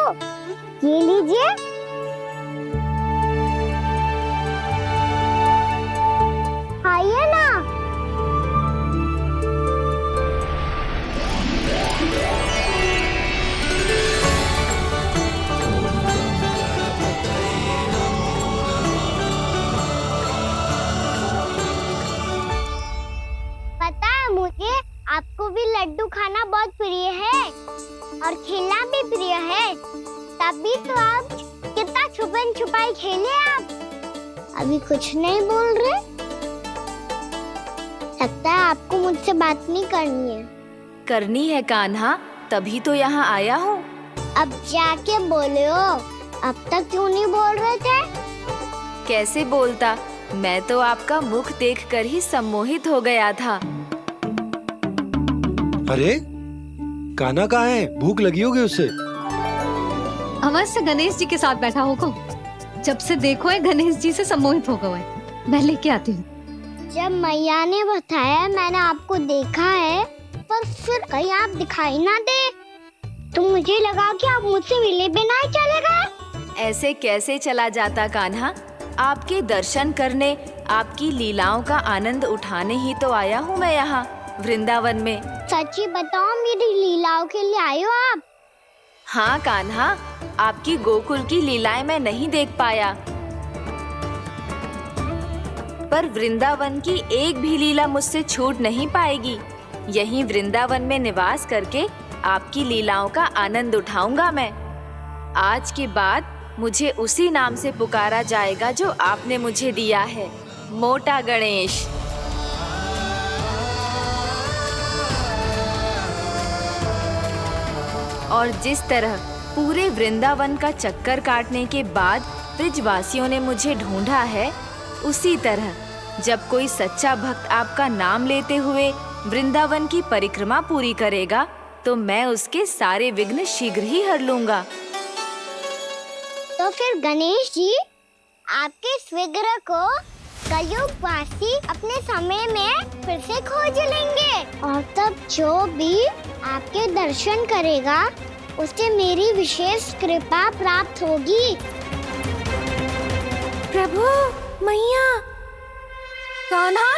ये लीजिए। खाइए ना। पता है मुझे, आपको भी लड्डू खाना बहुत प्रिय है और खेलना भी प्रिय है, तभी तो आप कितना छुपन छुपाई खेले। आप अभी कुछ नहीं बोल रहे। लगता है आपको मुझसे बात नहीं करनी है। करनी है कान्हा, तभी तो यहाँ आया हूँ। अब जाके बोलो। अब तक क्यों नहीं बोल रहे थे? कैसे बोलता, मैं तो आपका मुख देखकर ही सम्मोहित हो गया था। अरे कान्हा कहाँ है? भूख लगी होगी उसे। हमारे से गणेश जी के साथ बैठा होगा। जब से देखो है गणेश जी से सम्मोहित हो गए। मैं लेके आती हूँ। जब मैया ने बताया मैंने आपको देखा है, पर फिर कहीं आप दिखाई ना दे, तो मुझे लगा कि आप मुझसे मिले बिना ही चले गए। ऐसे कैसे चला जाता कान्हा? आपके दर्शन करने, आपकी लीलाओं का आनंद उठाने ही तो आया हूँ मैं यहाँ वृंदावन में। सच्ची बताओ, मेरी लीलाओं के लिए आए हो आप? हाँ कान्हा, आपकी गोकुल की लीलाएं मैं नहीं देख पाया, पर वृंदावन की एक भी लीला मुझसे छूट नहीं पाएगी। यहीं वृंदावन में निवास करके आपकी लीलाओं का आनंद उठाऊंगा मैं। आज के बाद मुझे उसी नाम से पुकारा जाएगा जो आपने मुझे दिया है, मोटा गणेश। और जिस तरह पूरे वृंदावन का चक्कर काटने के बाद ब्रिजवासियों ने मुझे ढूंढा है, उसी तरह जब कोई सच्चा भक्त आपका नाम लेते हुए वृंदावन की परिक्रमा पूरी करेगा, तो मैं उसके सारे विघ्न शीघ्र ही हर लूंगा। तो फिर गणेश जी, आपके इस विग्रह को कलयुगवासी अपने समय में फिर से खोज लेंगे, और तब जो भी आपके दर्शन करेगा उसे मेरी विशेष कृपा प्राप्त होगी। प्रभु, मैया, कान्हा।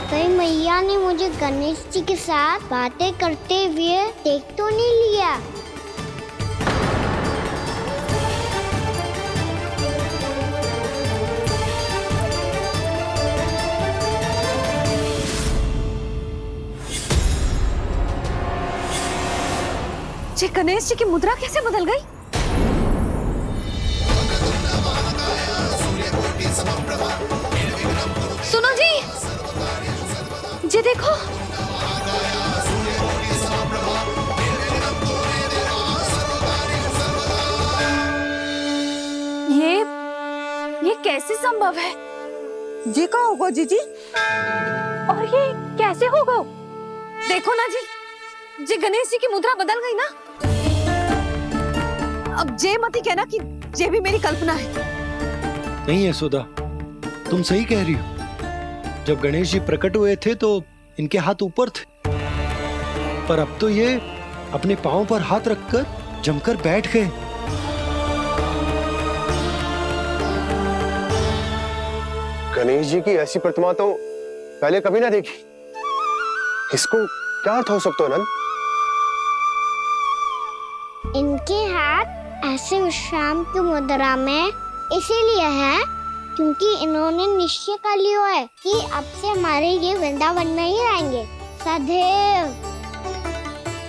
कहीं मैया ने मुझे गणेश जी के साथ बातें करते हुए देख तो नहीं लिया? जी गणेश जी की मुद्रा कैसे बदल गई? सुनो जी, जी देखो। ये कैसे संभव है? जी का होगा जीजी? और ये कैसे होगा? देखो ना जी गणेश जी की मुद्रा बदल गई ना। अब जे मती कहना कि ये भी मेरी कल्पना है। नहीं यशोदा, तुम सही कह रही हो। जब गणेश जी प्रकट हुए थे तो इनके हाथ ऊपर थे, पर अब तो ये अपने पांव पर हाथ रखकर जमकर बैठ गए। गणेश जी की ऐसी प्रतिमा तो पहले कभी ना देखी। इसको क्या अर्थ हो सकता है नंद? इनके हाथ ऐसे विश्राम की मुद्रा में इसीलिए है क्योंकि इन्होंने निश्चय कर लिया है कि अब से हमारे ये वृंदावन में ही रहेंगे सदैव।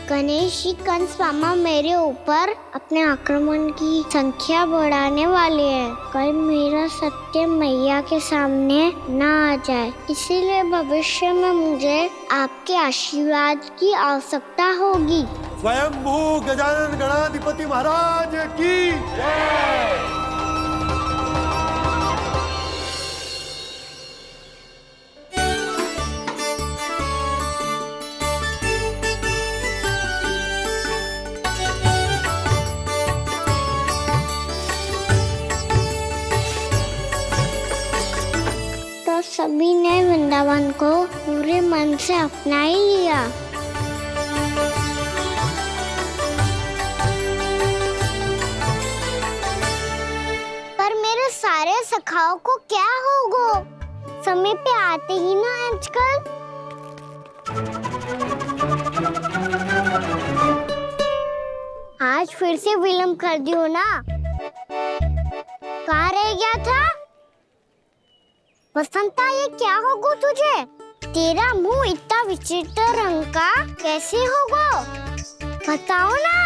गणेश जी कंस मामा मेरे ऊपर अपने आक्रमण की संख्या बढ़ाने वाले हैं। कल मेरा सत्य मैया के सामने ना आ जाए, इसीलिए भविष्य में मुझे आपके आशीर्वाद की आवश्यकता होगी। स्वयंभू गजानन गणाधिपति महाराज की जय। तो सभी ने वृंदावन को पूरे मन से अपना ही लिया। सखाओ को क्या होगा? समय पे आते ही ना आजकल। आज फिर से विलम्ब कर दियो ना। कहाँ रह गया था? वसंता, ये क्या होगा तुझे? तेरा मुंह इतना विचित्र रंग का कैसे होगा? बताओ ना।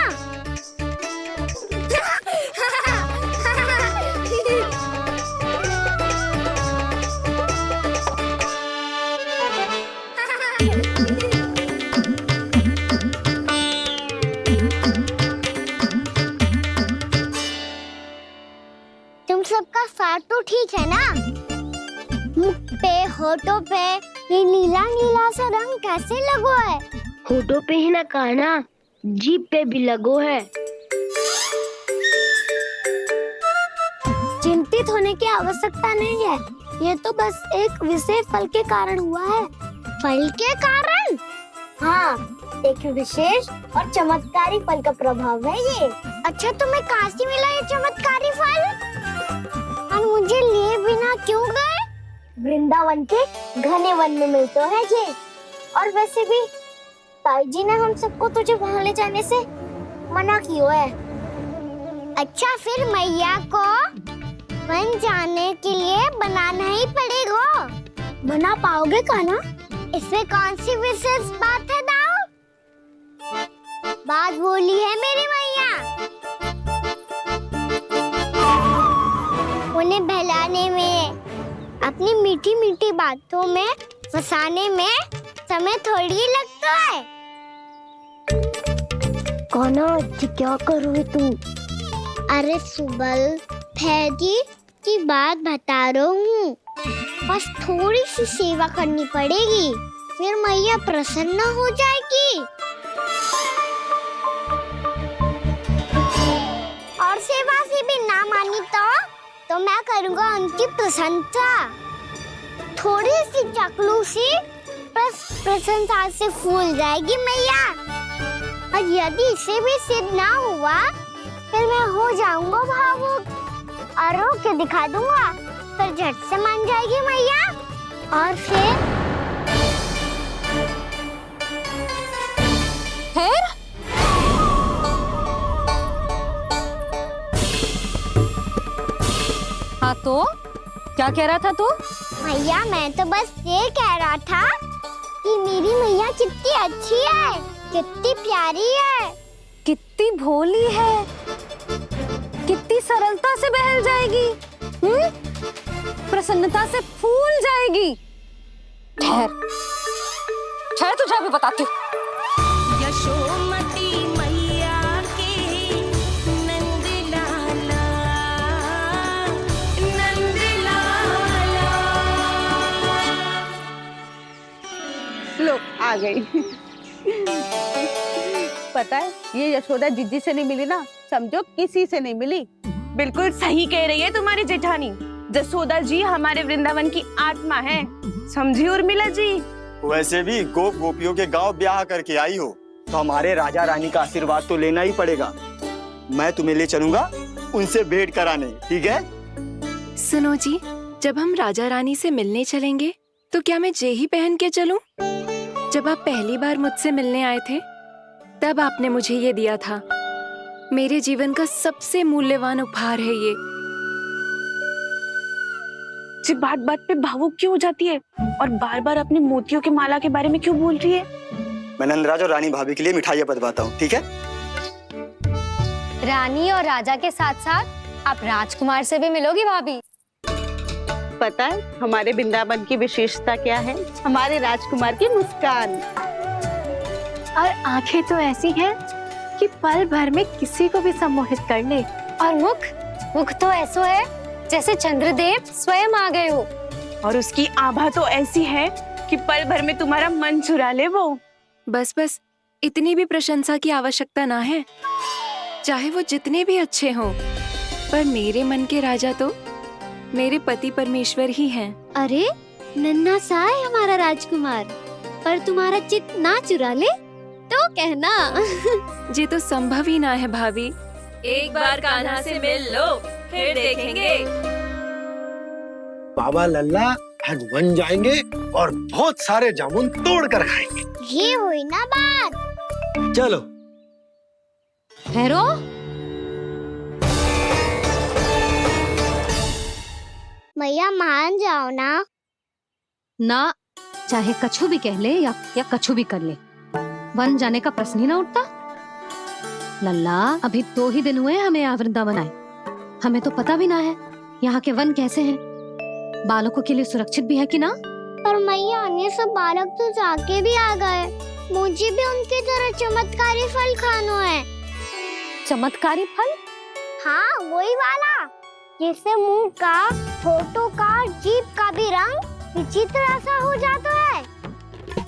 तुम सबका स्वाद तो ठीक है ना? मुख पे, होठों पे ये नीला नीला सा रंग कैसे लगो है? होठों पे ही ना काना, जीभ पे भी लगो है। चिंतित होने की आवश्यकता नहीं है। ये तो बस एक विशेष फल के कारण हुआ है। फल के कारण? हाँ, एक विशेष और चमत्कारी फल का प्रभाव है ये। अच्छा, तुम्हें कहाँ से मिला ये चमत्कारी फल? और मुझे लिए बिना क्यों गए? वृंदावन के घने वन में मिलते हैं ये। और वैसे भी ताई जी ने हम सबको तुझे वहाँ ले जाने से मना किया है। अच्छा, फिर मैया को वन जाने के लिए बनाना ही पड़ेगा। बना पाओगे कान्हा? इसमें कौन सी विशेष बात है दाऊ? बात बोली है मेरी मैया। उन्हें बहलाने में, अपनी मीठी मीठी बातों में फंसाने में समय थोड़ी लगता है। कान्हा, क्या करोगे तुम? अरे सुबल, फैजी की बात बता रहा हूँ। बस थोड़ी सी सेवा करनी पड़ेगी, फिर मैया प्रसन्न हो जाएगी। और सेवा से भी ना मानी तो मैं करूँगा उनकी प्रशंसा। थोड़ी सी चकलूसी बस प्रशंसा से फूल जाएगी मैया। और यदि इसे भी सिद्ध ना हुआ, फिर मैं हो जाऊंगा भावुक और रो के दिखा दूंगा। फिर झट से मान जाएगी मैया। और फिर हाँ तो क्या कह रहा था तू? मैया, मैं तो बस ये कह रहा था कि मेरी मैया कितनी अच्छी है, कितनी प्यारी है, कितनी भोली है, कितनी सरलता से बहल जाएगी, प्रसन्नता से फूल जाएगी। ठहर ठहर, तुझे अभी बताती हूँ। यशोमती मैया के नंद लाला, नंद लाला। लो आ गई। पता है, ये यशोदा जीजी से नहीं मिली ना, समझो किसी से नहीं मिली। बिल्कुल सही कह रही है तुम्हारी जेठानी। जसोदा जी हमारे वृंदावन की आत्मा है, समझी उर्मिला जी। वैसे भी गोप गोपियों के गांव ब्याह करके आई हो तो हमारे राजा रानी का आशीर्वाद तो लेना ही पड़ेगा। मैं तुम्हें ले चलूंगा उनसे भेंट कराने, ठीक है? सुनो जी, जब हम राजा रानी से मिलने चलेंगे तो क्या मैं जे ही पहन के चलूं? जब आप पहली बार मुझसे मिलने आए थे तब आपने मुझे ये दिया था। मेरे जीवन का सबसे मूल्यवान उपहार है ये। जी बात बात पे भावुक क्यों हो जाती है और बार बार अपने मोतियों के माला के बारे में क्यों बोल रही है? मैं नंदराज और रानी भाभी के लिए मिठाइयाँ बंटवाता हूँ, ठीक है? रानी और राजा के साथ साथ आप राजकुमार से भी मिलोगी भाभी। पता है हमारे वृंदावन की विशेषता क्या है? हमारे राजकुमार की मुस्कान। और आंखें तो ऐसी हैं कि पल भर में किसी को भी सम्मोहित कर ले। और मुख तो ऐसा है जैसे चंद्रदेव स्वयं आ गए हो। और उसकी आभा तो ऐसी है कि पल भर में तुम्हारा मन चुरा ले वो। बस बस, इतनी भी प्रशंसा की आवश्यकता ना है। चाहे वो जितने भी अच्छे हों, पर मेरे मन के राजा तो मेरे पति परमेश्वर ही हैं। अरे नन्हा सा है हमारा राजकुमार, पर तुम्हारा चित्त ना चुरा ले तो कहना। ये तो संभव ही ना है भाभी। एक बार कान्हा से मिल लो, फिर देखेंगे। बाबा लल्ला आज वन जाएंगे और बहुत सारे जामुन तोड़ कर खाएंगे। ये हुई ना बात। चलो। भैरो, मैया मान जाओ ना। ना, चाहे कछु भी कह ले या कछु भी कर ले, वन जाने का प्रश्न ही ना उठता। लल्ला, अभी 2 ही दिन हुए हमें यहाँ वृंदावन आए, हमें तो पता भी ना है यहाँ के वन कैसे हैं, बालकों के लिए सुरक्षित भी है कि ना। पर मैया अन्य सब बालक तो जाके भी आ गए, मुझे भी उनकी तरह चमत्कारी फल खाना है। चमत्कारी फल? हाँ, वही वाला जिससे मुंह का, होठों का, जीभ का भी रंग विचित्र सा हो जाता है,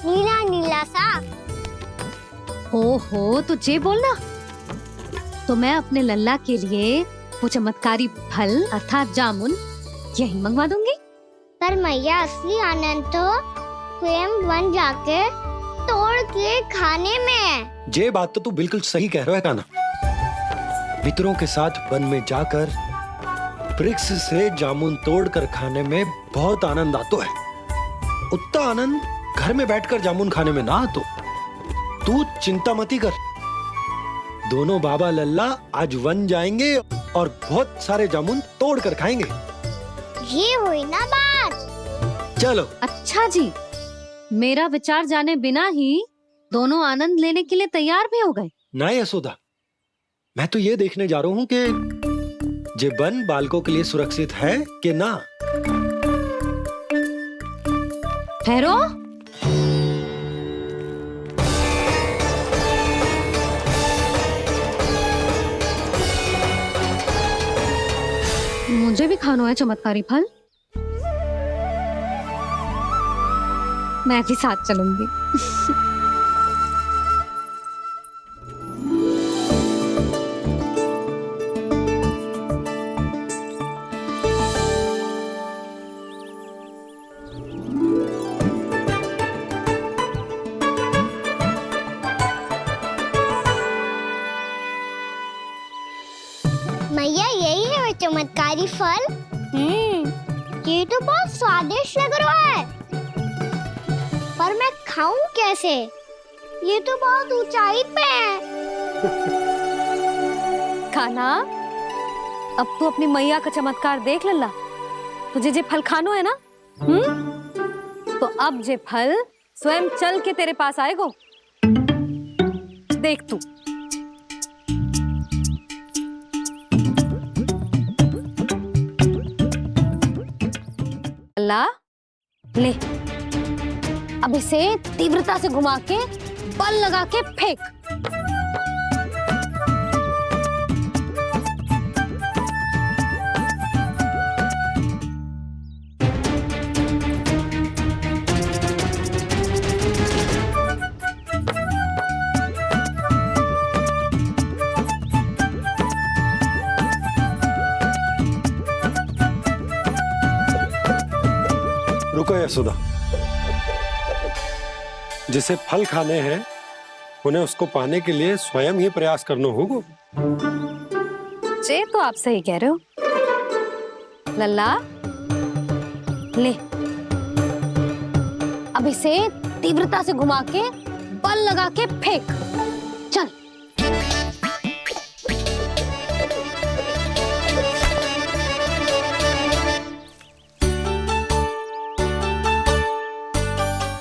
नीला नीला सा। हो तो जे बोलना, तो मैं अपने लल्ला के लिए वो चमत्कारी फल अर्थात जामुन यही मंगवा दूंगी। पर मैया असली आनंद तो स्वयं वन जाके तोड़ के खाने में है। ये बात तो तू बिल्कुल सही कह रहा है कान्हा। मित्रों के साथ वन में जाकर वृक्ष से जामुन तोड़कर खाने में बहुत आनंद आता है। उतना आनंद घर में बैठकर जामुन खाने में ना आतो। तू चिंता मती कर, दोनों बाबा लल्ला आज वन जाएंगे और बहुत सारे जामुन तोड़कर खाएंगे। ये हुई ना बात। चलो। अच्छा जी, मेरा विचार जाने बिना ही दोनों आनंद लेने के लिए तैयार भी हो गए। ना यशोदा, मैं तो ये देखने जा रहा हूँ कि जे वन बालकों के लिए सुरक्षित है कि ना। भैरो, मुझे भी खाना है चमत्कारी फल, मैं भी साथ चलूंगी। मैया यही है वो चमत्कारी फल। ये तो बहुत स्वादिष्ट लग रहा है, पर मैं खाऊं कैसे? ये तो बहुत ऊंचाई पे है। खाना, अब तू अपनी मैया का चमत्कार देख लल्ला। तुझे जे फल खानो है ना, तो अब जे फल स्वयं चल के तेरे पास आएगो। देख तू। लल्ला, ले, अब इसे तीव्रता से घुमा के बल लगा के फेंक। रुको यशोदा, जिसे फल खाने हैं उन्हें उसको पाने के लिए स्वयं ही प्रयास करना होगा। जे तो आप सही कह रहे हो लल्ला। ले, अब इसे तीव्रता से घुमा के बल लगा के फेंक। चल।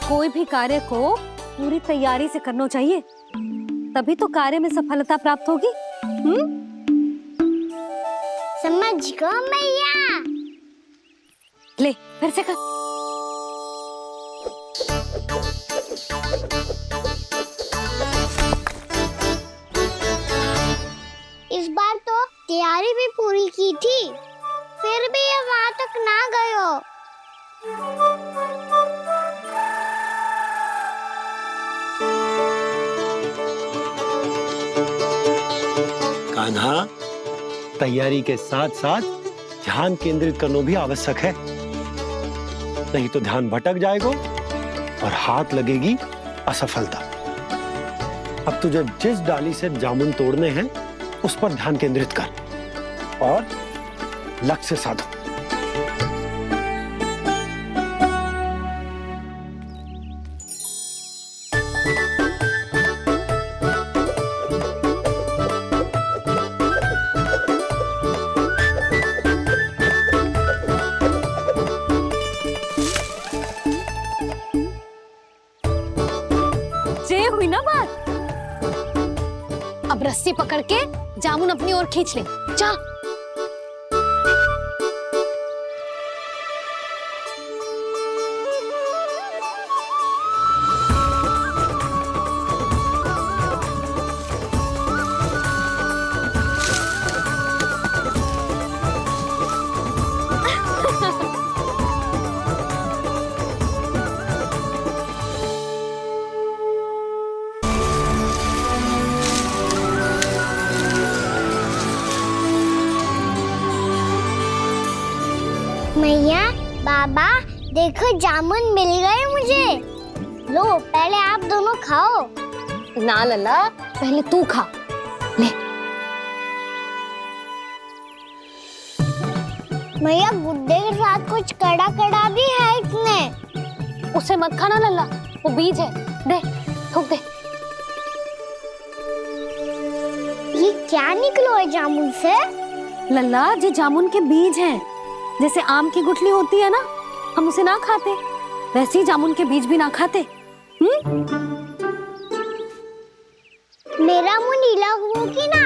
कोई भी कार्य को पूरी तैयारी से करना चाहिए, तभी तो कार्य में सफलता प्राप्त होगी। समझ गो मैया। ले, फिर से कर। इस बार तो तैयारी भी पूरी की थी, फिर भी ये वहां तक ना गयो। कान्हा, तैयारी के साथ साथ ध्यान केंद्रित करना भी आवश्यक है, नहीं तो ध्यान भटक जाएगा और हाथ लगेगी असफलता। अब तुझे जिस डाली से जामुन तोड़ने हैं उस पर ध्यान केंद्रित कर और लक्ष्य साधो। अब रस्सी पकड़ के जामुन अपनी ओर खींच ले। जा। मैया, बाबा, देखो जामुन मिल गए मुझे। लो, पहले आप दोनों खाओ। ना लल्ला, पहले तू खा ले। मैया, गुड्डे के साथ कुछ कड़ा कड़ा भी है इसमें। उसे मत खाना लल्ला, वो बीज है। दे, थूक दे। ये क्या निकलो है जामुन से? लल्ला, ये जामुन के बीज हैं। जैसे आम की गुठली होती है ना, हम उसे ना खाते, वैसे ही जामुन के बीज भी ना खाते। मेरा मुंह नीला हुआ कि ना?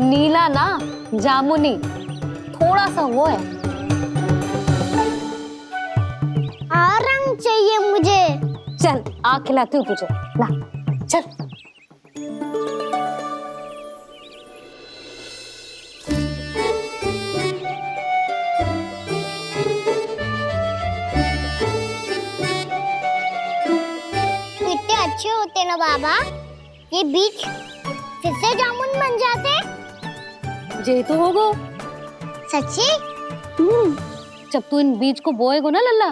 नीला ना, जामुनी। थोड़ा सा वो है। और रंग चाहिए मुझे। चल, आ खिलाती हूँ तुझे। ला, चल। अच्छे होते ना बाबा, ये बीज फिर से जामुन बन जाते। जे तो होगो। सच्ची? जब तू इन बीज को बोएगो ना लल्ला,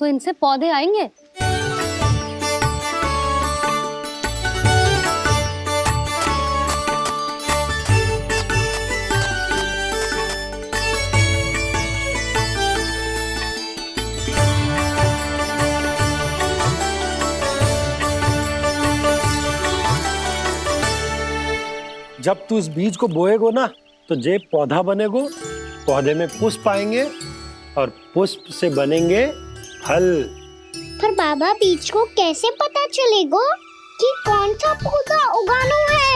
तो इनसे पौधे आएंगे। जब तू इस बीज को बोएगो ना, तो जे पौधा बनेगो, पौधे में पुष्प आएंगे और पुष्प से बनेंगे फल। पर बाबा, बीज को कैसे पता चलेगा कि कौन सा पौधा उगाना है?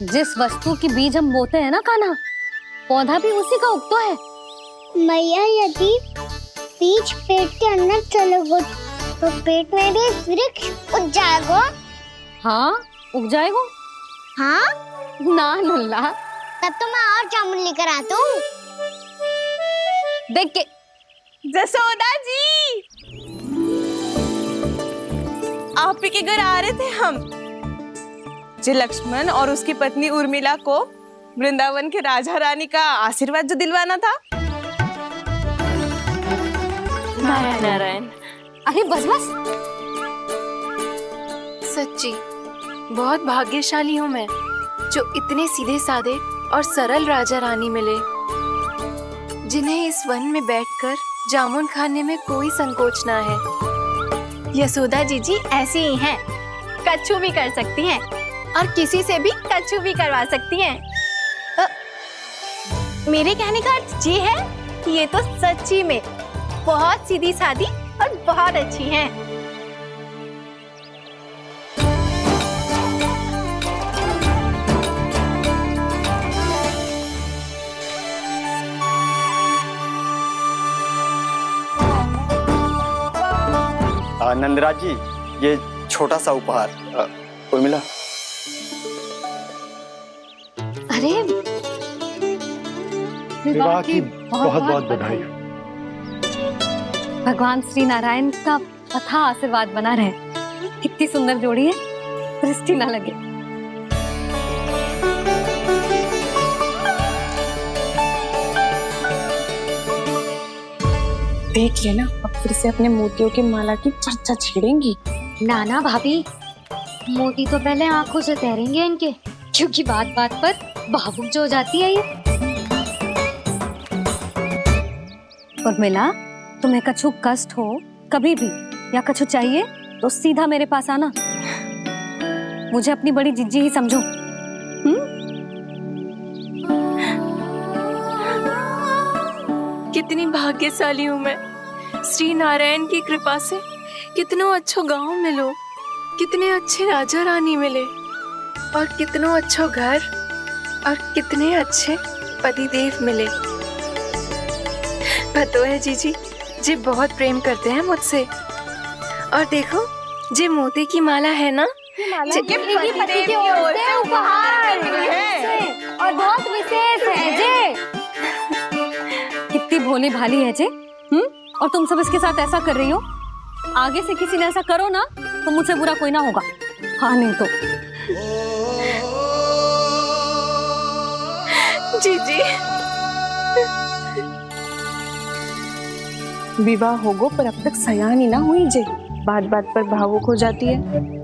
जिस वस्तु की बीज हम बोते हैं ना कान्हा, पौधा भी उसी का उगता है। मैया, यदि बीज पेट के अंदर चलेगा, तो पेट में भी वृक्ष उग जाएगा। हाँ, उग जाएगा। हाँ? ना लल्ला, तब तो मैं और जामुन लेकर आता हूँ। देख के। जसोदा जी, आप ही के घर आ रहे थे हम। जो लक्ष्मण और उसकी पत्नी उर्मिला को वृंदावन के राजा रानी का आशीर्वाद जो दिलवाना था। नारायण नारायण। अरे बस बस। सच्ची बहुत भाग्यशाली हूँ मैं, जो इतने सीधे साधे और सरल राजा रानी मिले, जिन्हें इस वन में बैठकर जामुन खाने में कोई संकोच ना है। यशोदा जीजी ऐसी ही हैं, कच्छू भी कर सकती हैं और किसी से भी कच्छू भी करवा सकती हैं। मेरे कहने का अर्थ ये है कि ये तो सच्ची में बहुत सीधी सादी और बहुत अच्छी हैं। नंदराज जी, ये छोटा सा उपहार। उर्मिला। अरे, विवाह की बहुत बहुत बधाई। भगवान श्री नारायण का अथाह आशीर्वाद बना रहे। कितनी सुंदर जोड़ी है, दृष्टि ना लगे। देख लेना, अब फिर से अपने मोतियों की माला की चर्चा छेड़ेंगी। नाना भाभी, मोती तो पहले आंखों से तैरेंगे इनके, क्योंकि बात बात पर भावुक जो हो जाती है ये। उर्मिला, तुम्हें कछु कष्ट हो कभी भी या कछु चाहिए तो सीधा मेरे पास आना। मुझे अपनी बड़ी जिज्जी ही समझो। कितनी भाग्यशाली हूँ मैं, श्री नारायण की कृपा से कितनों अच्छो गांव मिलो, कितने अच्छे राजा रानी मिले। और कितनो अच्छो घर और कितने अच्छे पतिदेव मिले। पतो है जीजी जी बहुत प्रेम करते हैं मुझसे। और देखो जे मोती की माला है ना, पति की ओर से उपहार और बहुत विशेष है जे। कितनी भोली भाली है जे। और तुम सब इसके साथ ऐसा कर रही हो। आगे से किसी ने ऐसा करो ना तो मुझसे बुरा कोई ना होगा। हाँ नहीं तो जीजी विवाह होगो पर अब तक सयान ही ना हुई जे, बात बात पर भावुक हो जाती है।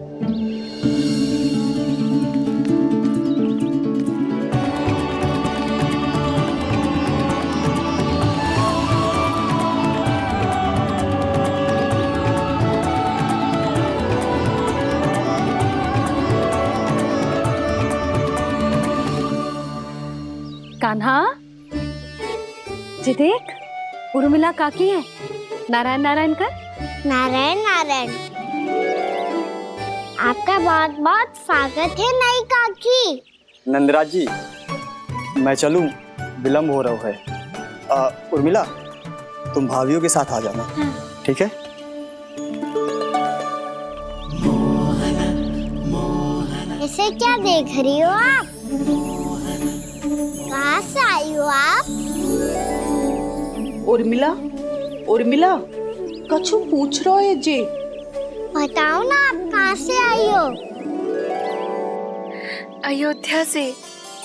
कान्हा जी देख, उर्मिला काकी है। नारायण नारायण कर। नारायण नारायण। आपका बहुत बहुत स्वागत है नई काकी। नंदराज जी मैं चलूं, विलम्ब हो रहा है। उर्मिला तुम भाभियों के साथ आ जाना। ठीक है। इसे क्या देख रही हो आप? कहाँ से आई हो आप? उर्मिला उर्मिला कछु पूछ रहा है जे। बताओ ना आप कहाँ से आई हो? अयोध्या से।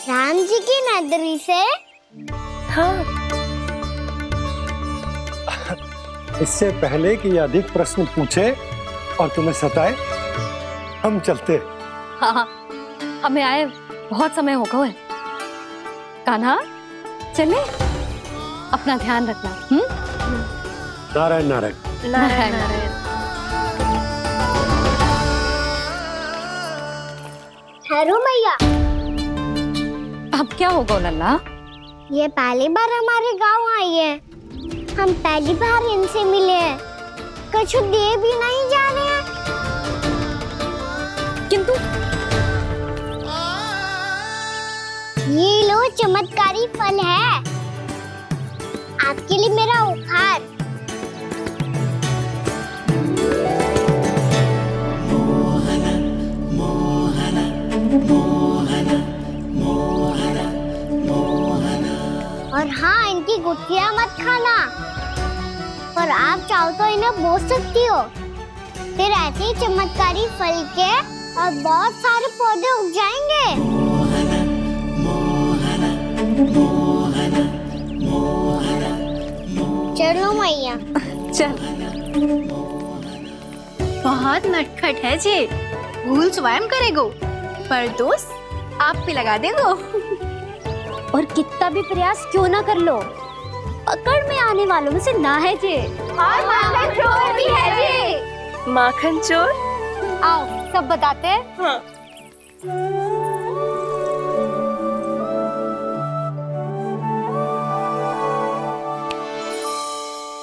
राम जी की नगरी से? हाँ। इससे पहले कि अधिक प्रश्न पूछे और तुम्हें सताए, हम चलते। हाँ, हमें आए बहुत समय हो गया है। कान्हा चले, अपना ध्यान रखना। नारायण नारायण। नारायण नारायण। ठहरू मैया, अब क्या होगा लल्ला? ये पहली बार हमारे गांव आई है। हम पहली बार इनसे मिले हैं। कुछ दे भी नहीं जा रहे हैं। किंतु ये लो चमत्कारी फल है आपके लिए, मेरा उपहार। और हाँ, इनकी गुठलियां मत खाना। और आप चाहो तो इन्हें बो सकती हो। फिर ऐसे ही चमत्कारी फल के और बहुत सारे पौधे उग जाएंगे। चलो मैया। चल। बहुत नटखट है जे, भूल स्वयं करेगो पर दोष आप पे लगा देगो। और कितना भी प्रयास क्यों ना कर लो, पकड़ में आने वालों में से ना है जे। और माखन चोर भी है जे। माखन चोर? आओ सब बताते हैं। हाँ।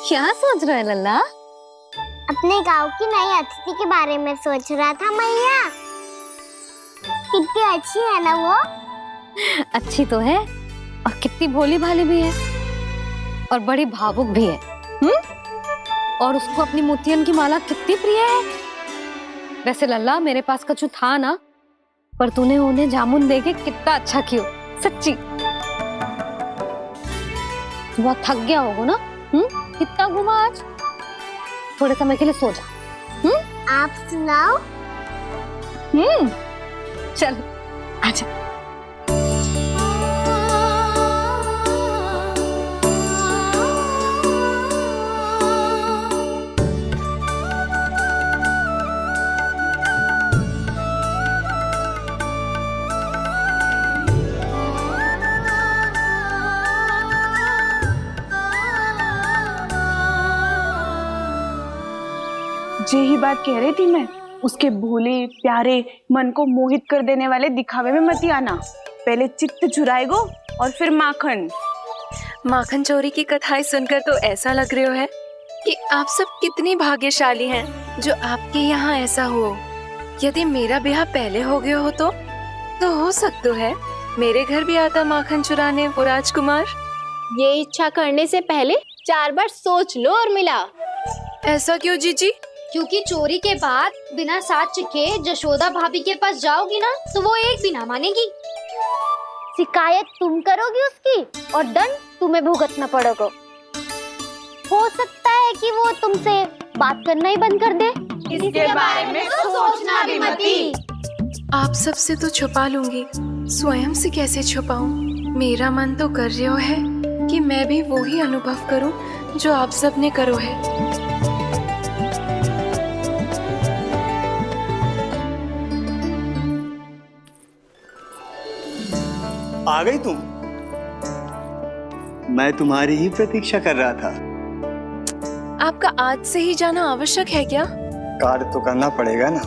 क्या सोच रहा है लल्ला? अपने गांव की नई अतिथि के बारे में सोच रहा था मैया। कितनी अच्छी है ना वो? अच्छी तो है और कितनी भोली भाली भी है और बड़ी भावुक भी है। और उसको अपनी मोतियन की माला कितनी प्रिय है। वैसे लल्ला मेरे पास कछु था ना, पर तूने उन्हें जामुन देके कितना अच्छा किया। सच्ची बहुत थक गया होगा ना? कितना घूमा आज। थोड़े समय के लिए सो जा। आप सुनाओ। चल आजा। जे ही बात कह रही थी मैं, उसके भोले प्यारे मन को मोहित कर देने वाले दिखावे में मत आना। पहले चित्त चुराएगो और फिर माखन। माखन चोरी की कथाएं सुनकर तो ऐसा लग रहा है कि आप सब कितनी भाग्यशाली हैं जो आपके यहाँ ऐसा हो। यदि मेरा ब्याह पहले हो गया हो तो तो हो सकता है मेरे घर भी आता माखन चुराने वो राजकुमार। ये इच्छा करने से पहले 4 बार सोच लो और मिलाओ। ऐसा क्यों जीजी? क्योंकि चोरी के बाद बिना साथ चिखे जशोदा भाभी के पास जाओगी ना तो वो एक भी ना मानेगी। शिकायत तुम करोगी उसकी और दंड तुम्हें भुगतना पड़ेगा। हो सकता है कि वो तुमसे बात करना ही बंद कर दे। इसके बारे में तो सोचना भी मती। आप सबसे तो छुपा लूंगी, स्वयं से कैसे छुपाऊं? मेरा मन तो कर रहा है कि मैं भी वो ही अनुभव करूं जो आप सब ने करो है। आ गई तुम? मैं तुम्हारी ही प्रतीक्षा कर रहा था। आपका आज से ही जाना आवश्यक है क्या? कार्य तो करना पड़ेगा ना।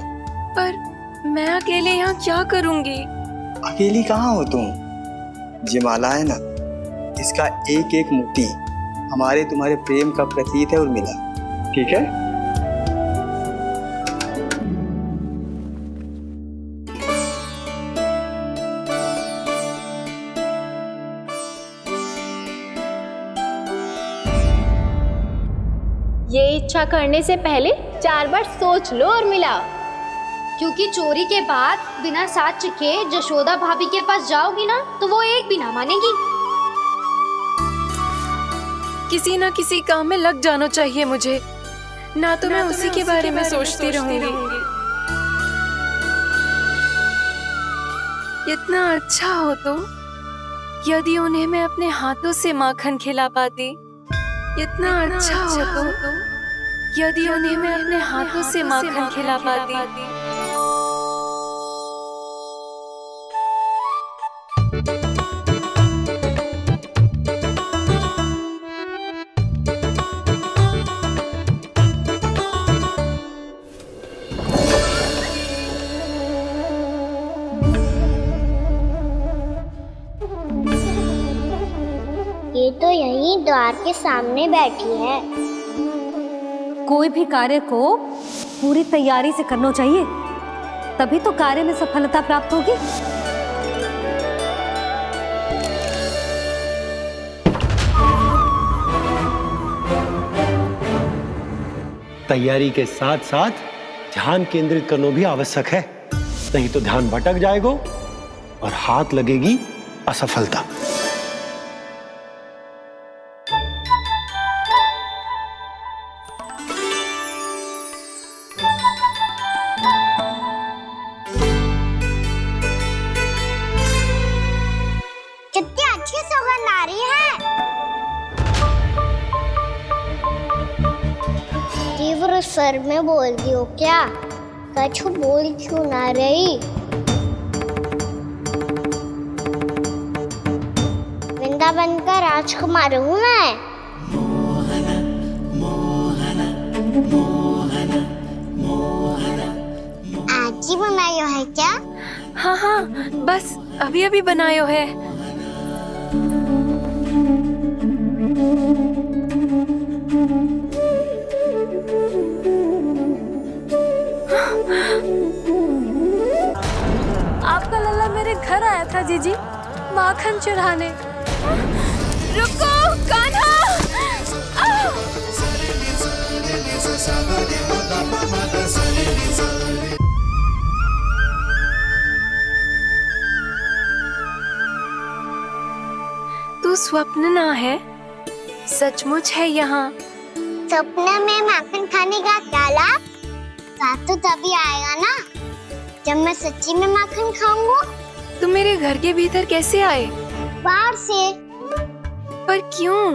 पर मैं अकेले यहाँ क्या करूँगी? अकेली कहाँ हो तुम? ये माला है ना, इसका एक एक मोती हमारे तुम्हारे प्रेम का प्रतीक है उर्मिला, ठीक है? ये इच्छा करने से पहले 4 बार सोच लो और मिलाओ। क्योंकि चोरी के बाद बिना साथ चिखे जशोदा भाभी के पास जाओगी ना तो वो एक भी ना मानेगी। किसी न किसी काम में लग जाना चाहिए मुझे, ना तो मैं उसी के बारे में सोचती रहूंगी। इतना अच्छा हो तो यदि उन्हें मैं अपने हाथों से माखन खिला पाती। इतना अच्छा हो तो यदि उन्हें मैं अपने हाथों से माखन खिला पाती। ये तो यहीं द्वार के सामने बैठी है। कोई भी कार्य को पूरी तैयारी से करना चाहिए, तभी तो कार्य में सफलता प्राप्त होगी। तैयारी के साथ साथ ध्यान केंद्रित करना भी आवश्यक है, नहीं तो ध्यान भटक जाएगा और हाथ लगेगी असफलता। कितनी अच्छी सौगंध आ रही है। तीव्र स्वर में बोलती हो क्या? कछु बोल क्यों ना रही? वृंदावन का राजकुमार हूँ मैं। आज ही बनायो है क्या? हाँ हाँ, बस अभी अभी बनायो है। आपका लल्ला मेरे घर आया था जीजी, माखन चुराने। रुको कान्हा! तू स्वप्न ना है, सचमुच है यहाँ। सपने में माखन खाने का क्या लाभ? रात तो तभी आएगा ना जब मैं सच्ची में माखन खाऊंगा। तुम मेरे घर के भीतर कैसे आए? बाहर से। पर क्यों?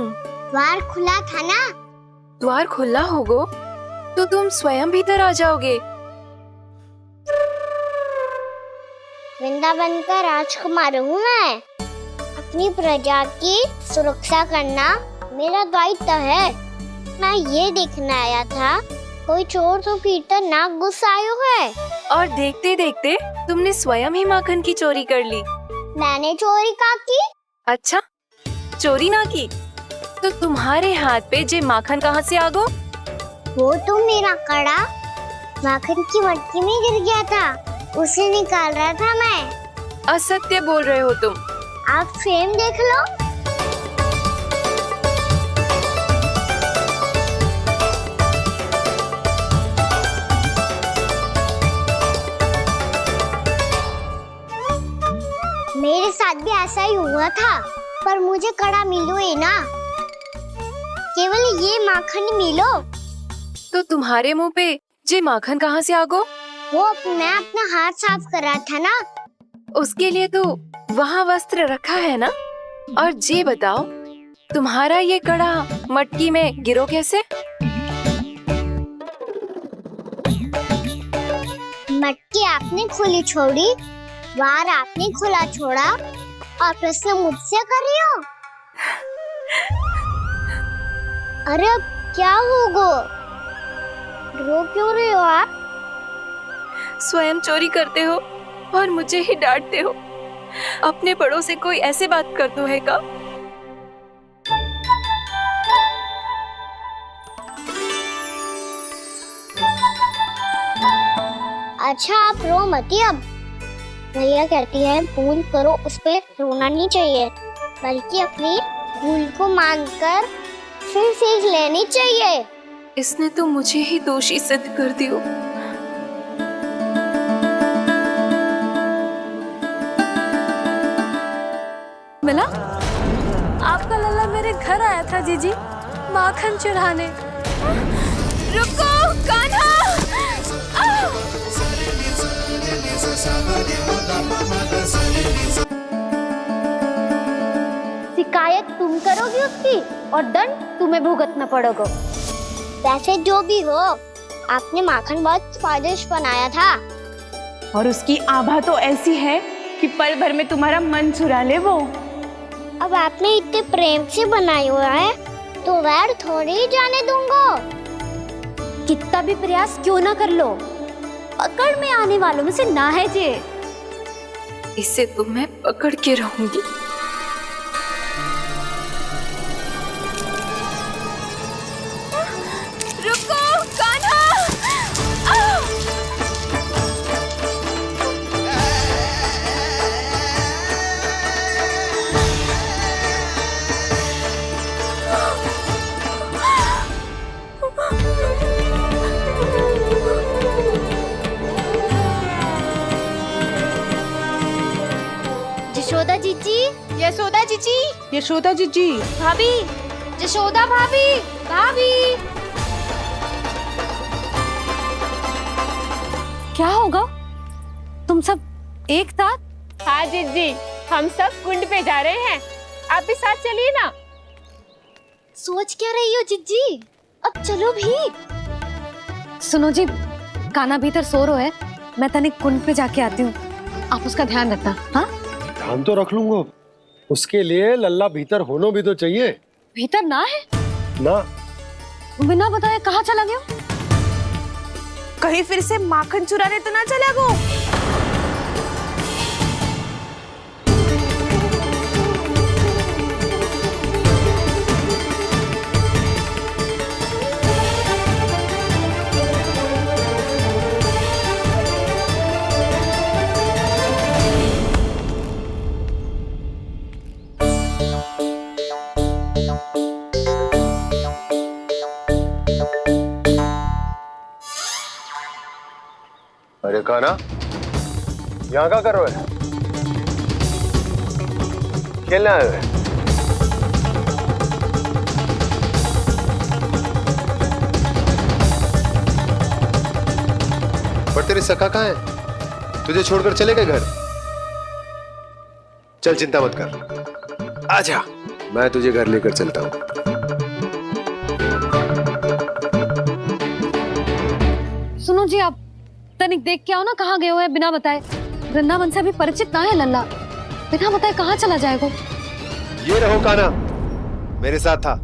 द्वार खुला था ना। द्वार खुला होगा तो तुम स्वयं भीतर आ जाओगे। वृंदावन का राजकुमार हूँ मैं। अपनी प्रजा की सुरक्षा करना मेरा दायित्व है। मैं ये देखने आया था कोई चोर तो कीर्तन ना घुस आयो है। और देखते देखते तुमने स्वयं ही माखन की चोरी कर ली। मैंने चोरी का की? अच्छा, चोरी ना की तो तुम्हारे हाथ पे जे माखन कहाँ से आ गो? वो तो मेरा कड़ा माखन की मटकी में गिर गया था, उसे निकाल रहा था मैं। असत्य बोल रहे हो तुम। आप फ्रेम देख लो। मेरे साथ भी ऐसा ही हुआ था, पर मुझे कड़ा मिलो ही ना, केवल ये माखन ही मिलो। तो तुम्हारे मुंह पे जे माखन कहाँ से आ गो? वो मैं अपना हाथ साफ कर रहा था ना। उसके लिए तो वहाँ वस्त्र रखा है ना। और जे बताओ, तुम्हारा ये कड़ा मटकी में गिरो कैसे? मटकी आपने खुली छोड़ी, वार आपने खुला छोड़ा, और प्रश्न मुझसे कर रही हो? अरे अब क्या होगा? रो क्यों रहे हो आप? स्वयं चोरी करते हो और मुझे ही डांटते हो। अपने बड़ों से कोई ऐसे बात करते है का? अच्छा आप रो मती अब। भैया कहती है भूल करो, उस पे रोना नहीं चाहिए, बल्कि अपनी भूल को मानकर फिर सीख लेनी चाहिए। इसने तो मुझे ही दोषी सिद्ध कर दियो। मिला? आपका लल्ला मेरे घर आया था जीजी, माखन चुराने। रुको कान्हा! शिकायत तुम करोगी उसकी और दंड तुम्हें भुगतना पड़ेगा। वैसे जो भी हो, आपने माखन बहुत स्वादिष्ट बनाया था। और उसकी आभा तो ऐसी है कि पल भर में तुम्हारा मन चुरा ले वो। अब आपने इतने प्रेम से बनाया हुआ है, तो वैर थोड़ी ही जाने दूंगा। कितना भी प्रयास क्यों ना कर लो, पकड़ में आने वालों में से ना है जे। इसे तो मैं पकड़ के रहूंगी। रुको कान्हा! यशोदा जीजी, यशोदा जीजी, यशोदा जीजी, भाभी, यशोदा भाभी, भाभी। क्या होगा? तुम सब एक साथ? हाँ जीजी, हम सब कुंड पे जा रहे हैं, आप भी साथ चलिए ना। सोच क्या रही हो जीजी? अब चलो भी। सुनो जी, कान्हा भीतर सो रो है, मैं तनिक कुंड पे जाके आती हूँ, आप उसका ध्यान रखना। हाँ, ध्यान तो रख लूंगा, उसके लिए लल्ला भीतर होना भी तो चाहिए। भीतर ना है? ना। बिना बताए कहाँ चला गया? कहीं फिर से माखन चुराने तो ना चला गो? अरे कान्हा, यहाँ क्या कर रहे हो? खेलने आए हुए? पर तेरे सखा कहाँ है? तुझे छोड़कर चले गए घर? चल चिंता मत कर, आजा, मैं तुझे घर लेकर चलता हूँ। सुनो जी, आप तनिक देख के आओ ना, कहाँ गए हुए हैं बिना बताए। वृंदावन से अभी परिचित ना है लल्ला, बिना बताए कहाँ चला जाएगा? ये रहो कान्हा, मेरे साथ था।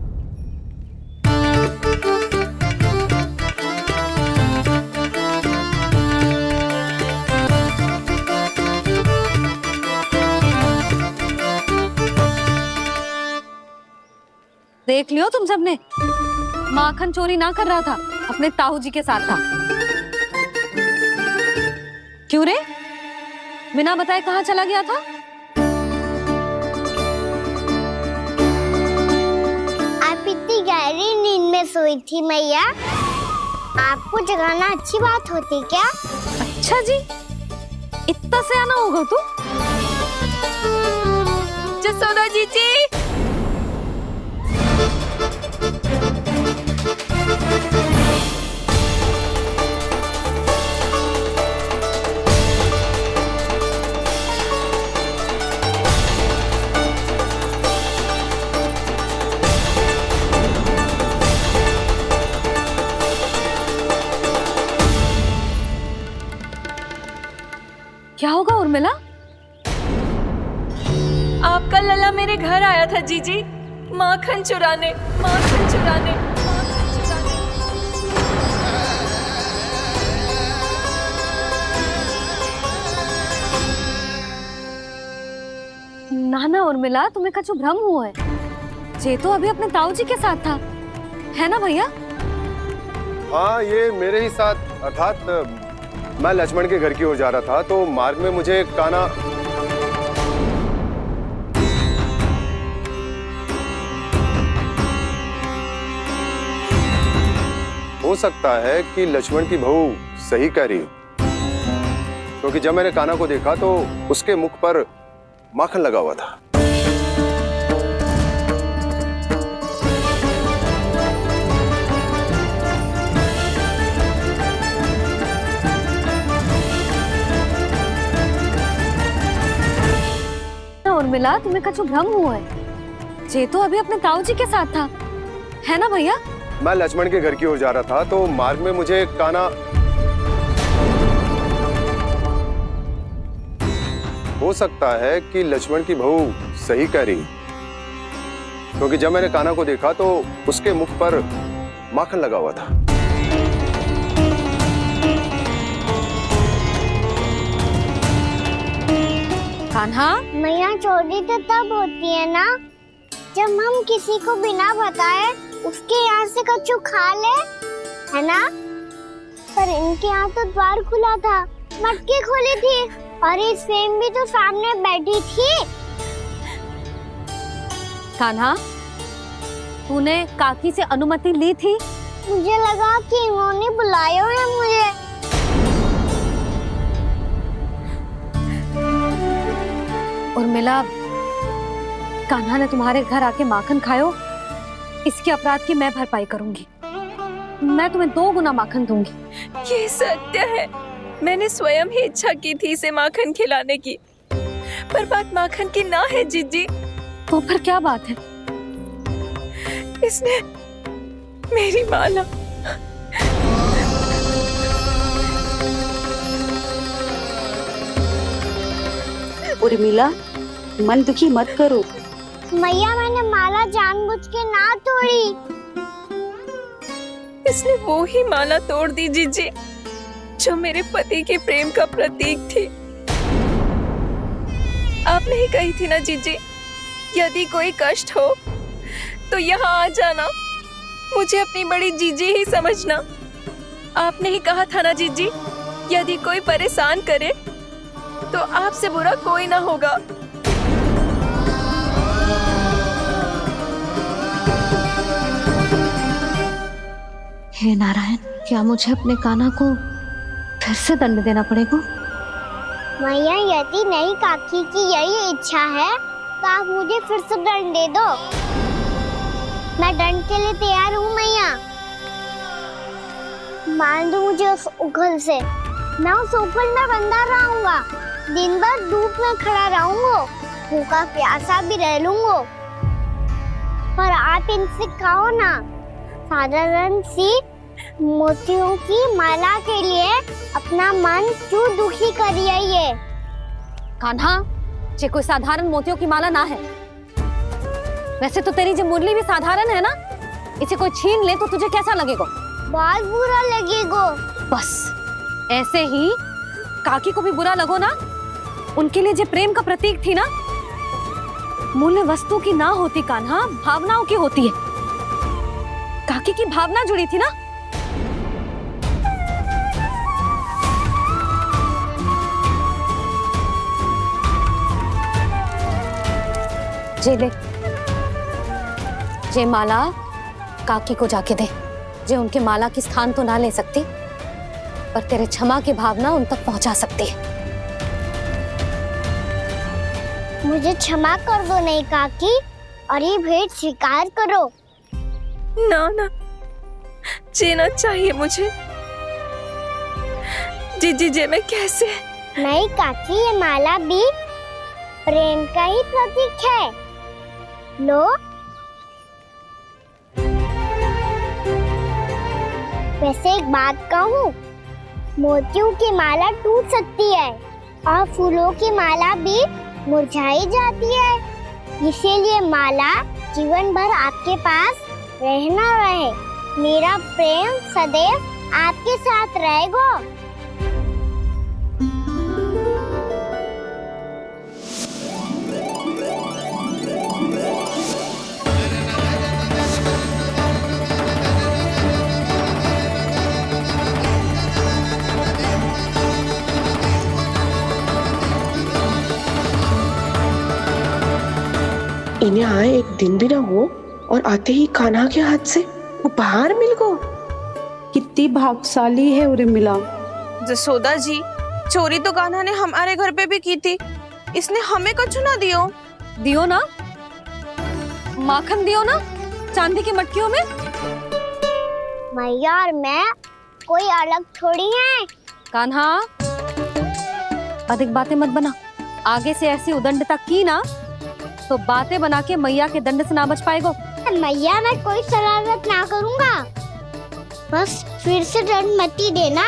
देख लियो तुम सबने, माखन चोरी ना कर रहा था, अपने ताऊ जी के साथ था। क्यों रे, बिना बताए कहाँ चला गया था? आप इतनी गहरी नींद में सोई थी मैया, आपको जगाना अच्छी बात होती क्या? अच्छा जी, इतना सयाना होगा तू? जसोदा जीजी, क्या होगा उर्मिला? आपका लला मेरे घर आया था जीजी, माखन चुराने, माखन चुराने, माखन चुराने। ना ना उर्मिला, तुम्हें कछु भ्रम हुआ है। ये तो अभी अपने ताऊ जी के साथ था, है ना भैया? हाँ, ये मेरे ही साथ, अर्थात मैं लक्ष्मण के घर की ओर जा रहा था तो मार्ग में मुझे कान्हा हो सकता है कि लक्ष्मण की बहू सही कह रही हो, क्योंकि जब मैंने कान्हा को देखा तो उसके मुख पर माखन लगा हुआ था। उर्मिला, तुम्हें कछु भ्रम हुआ है। ये तो अभी अपने ताऊ जी के साथ था, है ना भैया? मैं लक्ष्मण के घर की ओर जा रहा था तो मार्ग में मुझे कान्हा हो सकता है कि लक्ष्मण की बहू सही कह रही, क्योंकि जब मैंने कान्हा को देखा तो उसके मुख पर माखन लगा हुआ था। कान्हा, मैया, चोरी तो तब होती है ना जब हम किसी को बिना बताए उसके यहाँ से कछु खा ले, है ना? पर इनके यहाँ तो द्वार खुला था, मटकी खोली थी और ये सेम भी तो सामने बैठी थी। कान्हा, तूने काकी से अनुमति ली थी? मुझे लगा कि इन्होंने बुलाया है मुझे। उर्मिला, कान्हा ने तुम्हारे घर आके माखन खायो, इसके अपराध की मैं भरपाई करूंगी। मैं तुम्हें 2 गुना माखन दूंगी। ये सत्य है, मैंने स्वयं ही इच्छा की थी इसे माखन खिलाने की, पर बात माखन की ना है जीजी। तो फिर क्या बात है? इसने मेरी माला उर्मिला, मन दुखी मत करो। मैया, मैंने माला जानबूझ के ना तोड़ी। इसने वो ही माला तोड़ दी जीजी जो मेरे पति के प्रेम का प्रतीक थी। आपने ही कही थी ना जीजी, यदि कोई कष्ट हो तो यहाँ आ जाना, मुझे अपनी बड़ी जीजी ही समझना। आपने ही कहा था ना जीजी, यदि कोई परेशान करे तो आपसे बुरा कोई ना होगा। हे नारायण, क्या मुझे अपने कान्हा को फिर से दंड देना पड़ेगा? मैया, यदि नहीं काकी की यही इच्छा है तो आप मुझे फिर से दंड दे दो। मैं दंड के लिए तैयार हूँ मैया। मान दो मुझे उस उखल से, मैं उस उखल में बंधा रहूंगा, दिन भर धूप में खड़ा रहूंगा, भूखा प्यासा भी रह लूंगा। पर आप इनसे कहो ना, साधारण सी मोतियों की माला के लिए अपना मन क्यों दुखी करिए? ये कान्हा, ये कोई साधारण मोतियों की माला ना है। वैसे तो तेरी जो मुरली भी साधारण है ना, इसे कोई छीन ले तो तुझे कैसा लगेगा? बहुत बुरा लगेगा। बस ऐसे ही काकी को भी बुरा लगो ना। उनके लिए जो प्रेम का प्रतीक थी ना, मूल्य वस्तु की ना होती कान्हा, भावनाओं की होती है। काकी की भावना जुड़ी थी ना। जे ले, जे माला काकी को जाके दे। जे उनके माला की स्थान तो ना ले सकती, पर तेरे क्षमा की भावना उन तक पहुंचा सकती है। मुझे क्षमा कर दो नहीं काकी, और ये भेंट स्वीकार करो। ना ना, जीना चाहिए मुझे। जीजी जे मैं कैसे? नहीं काकी, ये माला भी प्रेम का ही प्रतीक है। लो। वैसे एक बात कहूँ, मोतियों की माला टूट सकती है और फूलों की माला भी मुरझाई जाती है। इसीलिए माला जीवन भर आपके पास रहना रहे। मेरा प्रेम सदैव आपके साथ रहेगा। इन्हें आए एक दिन भी ना हुआ और आते ही कान्हा के हाथ से उपहार मिल गो। कितनी भाग्यशाली है उरे मिला। जसोदा जी, चोरी तो कान्हा ने हमारे घर पे भी की थी, इसने हमें कछु ना दियो। दियो ना, माखन दियो ना चांदी की मटकियों में। मैया और मैं कोई अलग थोड़ी हैं। कान्हा, अधिक बातें मत बना। आगे से ऐसी उदंडता की ना तो बातें बना के मैया के दंड से ना बच पाएगो। मैया, मैं कोई शरारत ना करूँगा, बस फिर से दंड मत ही देना।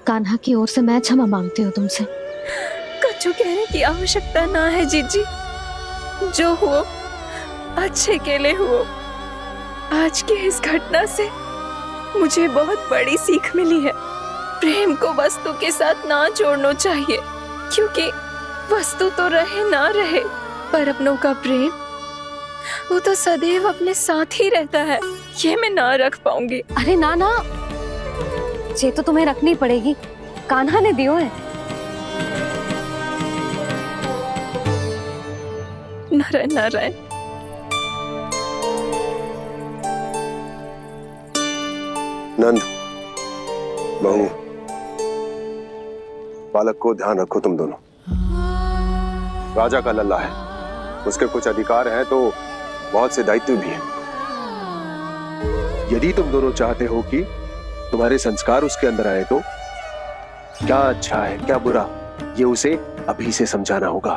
कान्हा की ओर से मैं क्षमा मांगती हूँ तुमसे। कछु कहने की आवश्यकता ना है जीजी, जो हुआ अच्छे के लिए हुआ। आज की इस घटना से मुझे बहुत बड़ी सीख मिली है। प्रेम को वस्तु के साथ ना जोड़ना चाहिए, क्योंकि वस्तु तो रहे ना रहे, पर अपनों का प्रेम वो तो सदैव अपने साथ ही रहता है। ये मैं ना रख पाऊंगी। अरे ना ना, ये तो तुम्हें रखनी पड़ेगी। कान्हा ने दियो है। नारायण नारायण। नंद, बहू, बालक को ध्यान रखो तुम दोनों। राजा का लल्ला है, उसके कुछ अधिकार हैं तो बहुत से दायित्व भी हैं। यदि तुम दोनों चाहते हो कि तुम्हारे संस्कार उसके अंदर आए तो क्या अच्छा है क्या बुरा, ये उसे अभी से समझाना होगा।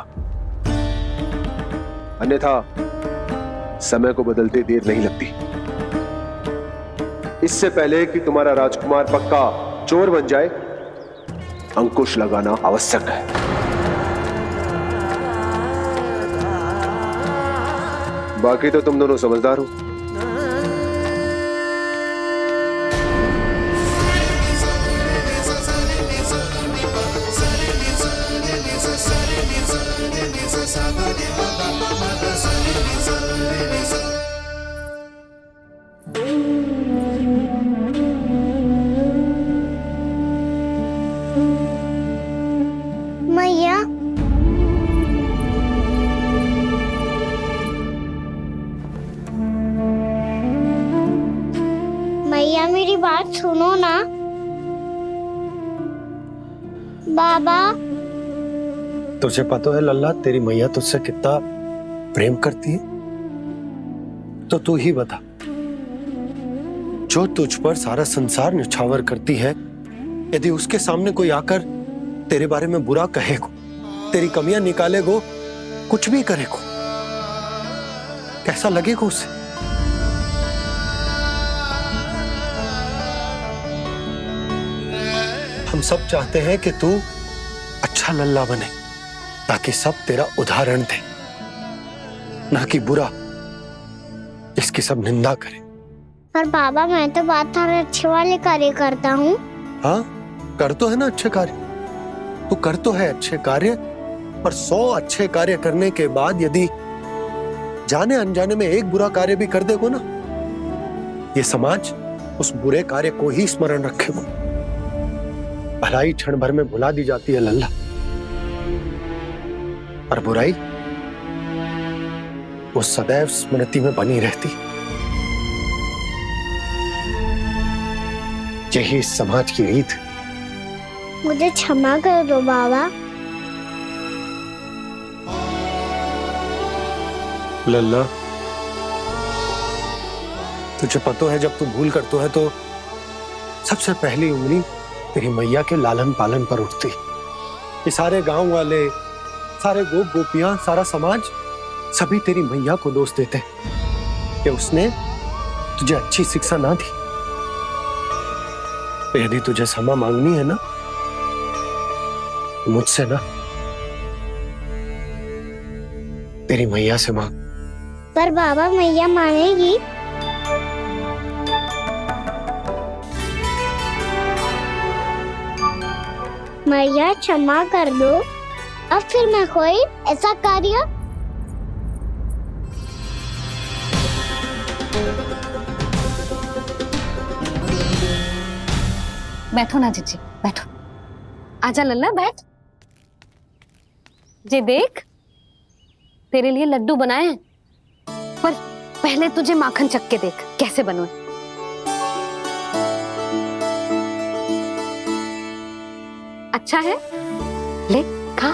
अन्यथा समय को बदलते देर नहीं लगती। इससे पहले कि तुम्हारा राजकुमार पक्का चोर बन जाए, अंकुश लगाना आवश्यक है। बाकी तो तुम दोनों समझदार हो। मैया, मैया मेरी बात सुनो ना। बाबा, तुझे पता है लल्ला, तेरी मैया तुझसे कितना प्रेम करती है? तो तू ही बता, जो तुझ पर सारा संसार न्यौछावर करती है, यदि उसके सामने कोई आकर तेरे बारे में बुरा कहेगो, तेरी कमियां निकालेगो, कुछ भी करेगो, कैसा लगेगा उसे? हम सब चाहते हैं कि तू अच्छा लल्ला बने, ताकि सब तेरा उदाहरण दे, ना कि बुरा जिसकी सब निंदा करे। पर बाबा, मैं तो बात सारे अच्छे वाले कार्य करता हूँ। हाँ, कर तो है ना अच्छे कार्य, तू कर तो है अच्छे कार्य, पर 100 अच्छे कार्य करने के बाद यदि जाने अनजाने में एक बुरा कार्य भी कर देगो ना, ये समाज उस बुरे कार्य को ही स्मरण रखेगा। भलाई क्षण भर में भुला दी जाती है लल्ला, और बुराई वो सदैव स्मृति में बनी रहती। यही इस समाज की रीत। मुझे क्षमा कर दो बाबा। लल्ला, तुझे पता है जब तू भूल करतो है तो सबसे पहली उंगली तेरी मैया के लालन पालन पर उठती। ये सारे गांव वाले, सारे गोप गोपियां, सारा समाज सभी तेरी मैया को दोष देते कि उसने तुझे अच्छी शिक्षा ना दी। तो यदि तुझे क्षमा मांगनी है ना, मुझसे ना, तेरी मैया से मांग। पर बाबा मैया मानेगी? मैया क्षमा कर दो। अब फिर मैं कोई ऐसा कार्य। बैठो ना जीजी, बैठो। आजा लल्ला, बैठ। जे देख, तेरे लिए लड्डू बनाए हैं, पर पहले तुझे माखन चख के देख कैसे बने। अच्छा है, ले खा।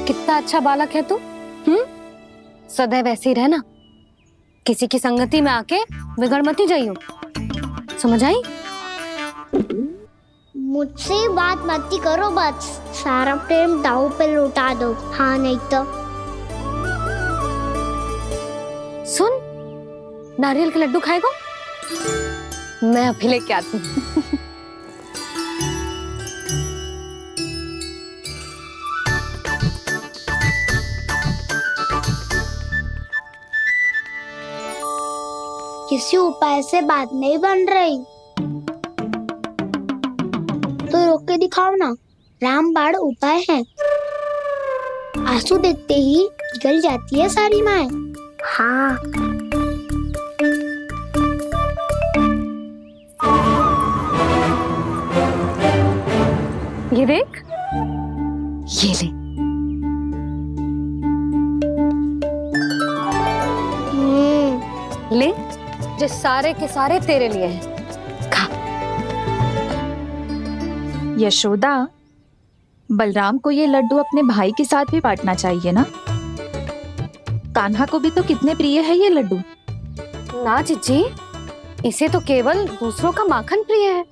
कितना अच्छा बालक है तू। सदैव ऐसे ही रहना, किसी की संगति में आके बिगड़ मती जाइयो, समझ आई? मुझसे बात मत करो, बस सारा प्रेम दाव पे लौटा दो। हाँ नहीं तो सुन, नारियल के लड्डू खाएगा? मैं अभी लेके आती हूँ। किसी उपाय से बात नहीं बन रही तो रोक के दिखाओ ना। रामबाण उपाय है। आंसू देखते ही पिघल जाती है सारी माए। हाँ, ये देख, ये ले। ले, जो सारे के सारे तेरे लिए हैं, खा। यशोदा, बलराम को ये लड्डू अपने भाई के साथ भी बांटना चाहिए ना। कान्हा को भी तो कितने प्रिय है ये लड्डू। ना जीजी, इसे तो केवल दूसरों का माखन प्रिय है।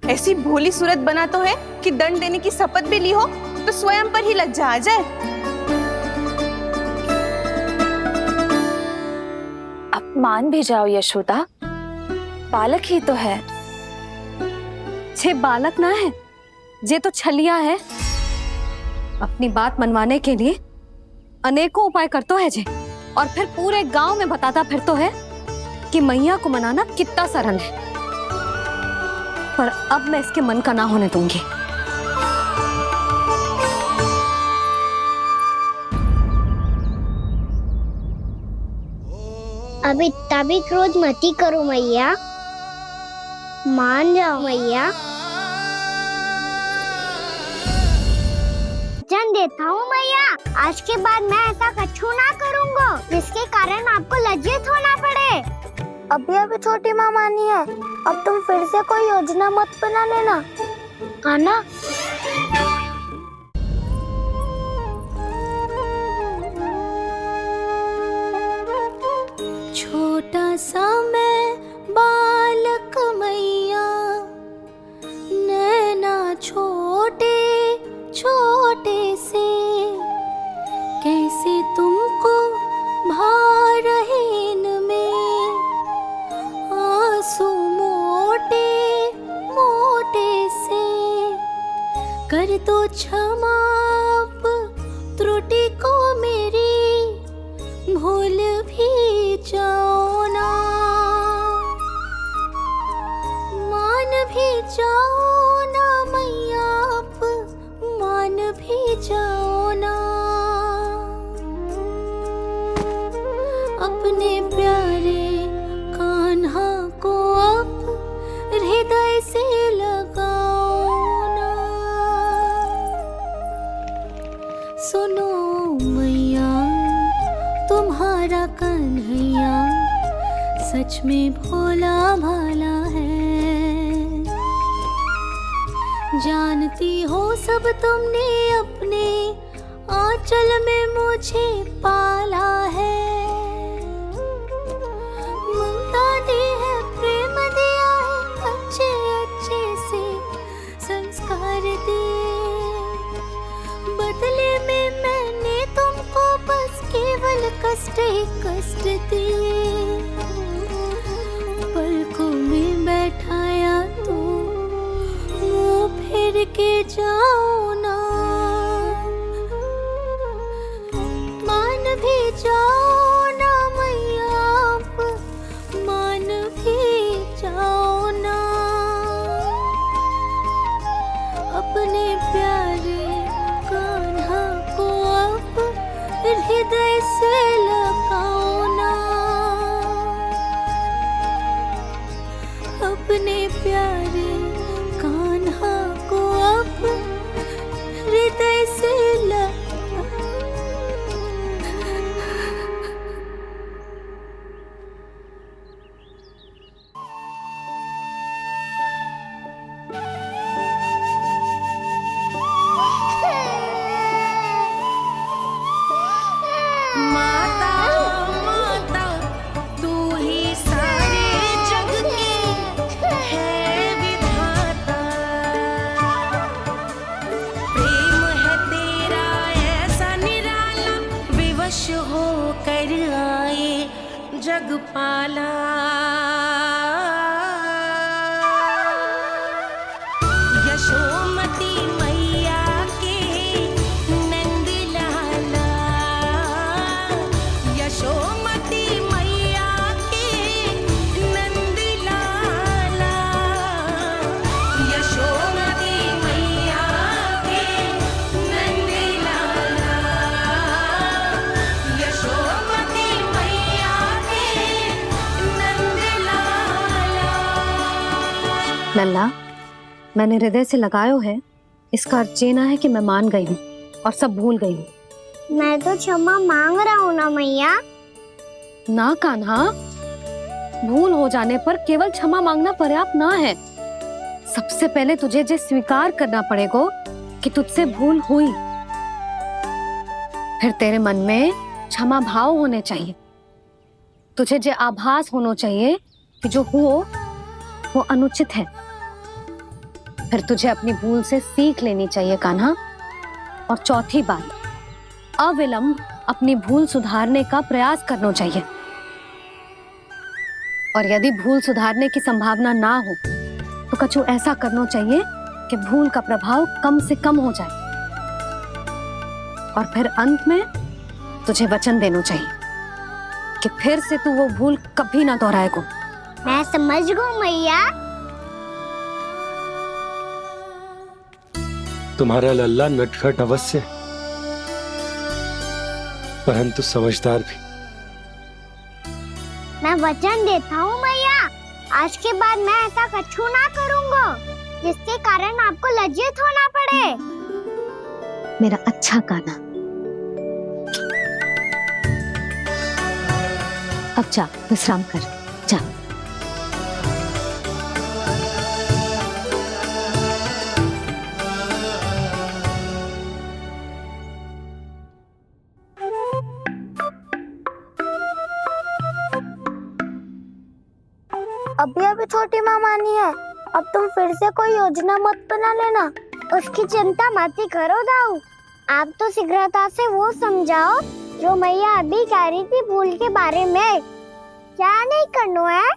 ऐसी भोली सूरत बना तो है कि दंड देने की शपथ भी ली हो तो स्वयं पर ही लज्जा आ जाए। अपमान भी जाओ यशोदा, बालक ही तो है। छे बालक ना है, जे तो छलिया है। अपनी बात मनवाने के लिए अनेकों उपाय करतो है जे, और फिर पूरे गांव में बताता फिरतो है कि मैया को मनाना कितना सरल है। पर अब मैं इसके मन का ना होने दूंगी। अब इतना भी क्रोध मती करो मैया, मान जाओ मैया। वचन देता हूँ मैया, आज के बाद मैं ऐसा कछु ना करूँगा जिसके कारण आपको लज्जित होना पड़े। अभी छोटी माँ मानी है, अब तुम फिर से कोई योजना मत बना लेना, हाँ ना? छोटा सा मैं बालक मैया, नैना छोटे छोटे कर दो क्षमा अब त्रुटि को मेरी, भूल भी जाओ ना, मान भी जाओ ना मैया, अब मान भी जाओ ना। अपने प्यारे कान्हा को अब हृदय से लगाओ ना। सुनो मैया तुम्हारा कन्हैया सच में भोला भाला है। जानती हो सब तुमने अपने आंचल में मुझे पाला है। ममता दी है, प्रेम दिया है, अच्छे अच्छे से संस्कार दिए। बदले में मैंने तुमको बस केवल कष्ट ही कष्ट दिए। पलकों में बैठाया तो मुंह फेर के जाओ ना, मान भी जाओ ना मैया, मान भी जाओ ना। अपने प्यारे कान्हा को अब हृदय से लगाओ ना। अपने प्यारे कान्हा को अब हृदय से माता माता तू ही सारे जग की है विधाता। प्रेम है तेरा ऐसा निराला, विवश हो कर आए जग पाला। यशोमती मैया के नंद लाला, यशोमती मैया के नंद लाला, यशोमती मैया के नंद लाला, यशोमती मैया के नंद लाला। लल्ला, मैंने हृदय से लगायो है, इसका अर्थ ये ना है कि मैं मान गई हूँ और सब भूल गई हूँ। मैं तो क्षमा मांग रहा हूँ ना मैया। ना कान्हा, भूल हो जाने पर केवल क्षमा मांगना पर्याप्त ना है। सबसे पहले तुझे ये स्वीकार करना पड़ेगा कि तुझसे भूल हुई। फिर तेरे मन में क्षमा भाव होने चाहिए। तुझे ये आभास होना चाहिए कि जो हुआ वो अनुचित है। फिर तुझे अपनी भूल से सीख लेनी चाहिए कान्हा। और चौथी बात, अविलंब अपनी भूल सुधारने का प्रयास करना चाहिए। और यदि भूल सुधारने की संभावना ना हो तो कछु ऐसा करना चाहिए कि भूल का प्रभाव कम से कम हो जाए। और फिर अंत में तुझे वचन देना चाहिए कि फिर से तू वो भूल कभी ना दोहराएगा। मैं समझ गई मैया। तुम्हारा लल्ला नटखट अवश्य, परंतु समझदार भी। मैं वचन देता हूँ मैया, आज के बाद मैं ऐसा कछु ना करूँगा जिसके कारण आपको लज्जित होना पड़े। मेरा अच्छा कान्हा, अब जा विश्राम कर, जा। अभी अभी छोटी माँ मानी है, अब तुम फिर से कोई योजना मत बना लेना। उसकी चिंता मत ही करो दाऊ। आप तो शीघ्रता से वो समझाओ जो मैया अभी कह रही थी भूल के बारे में। क्या नहीं करना है?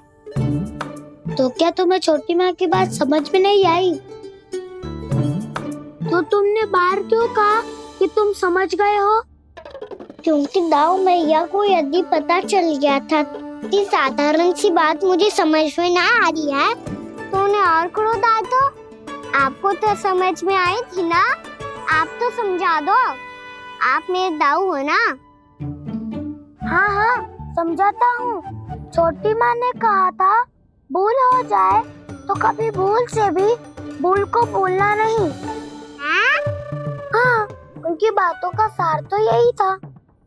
तो क्या तुम्हें छोटी माँ की बात समझ में नहीं आई? तो बाहर क्यों कहा कि तुम समझ गए हो? क्योंकि दाऊ मैया को यदि पता चल गया था कि साधारण सी बात मुझे समझ में ना आ रही है तो उन्हें और क्रोध आया तो आपको तो समझ में आई थी ना, आप तो समझा दो, आप मेरे दाऊ हो ना। हाँ हाँ समझाता हूँ। छोटी माँ ने कहा था भूल हो जाए तो कभी भूल से भी भूल को भूलना नहीं। हाँ उनकी बातों का सार तो यही था।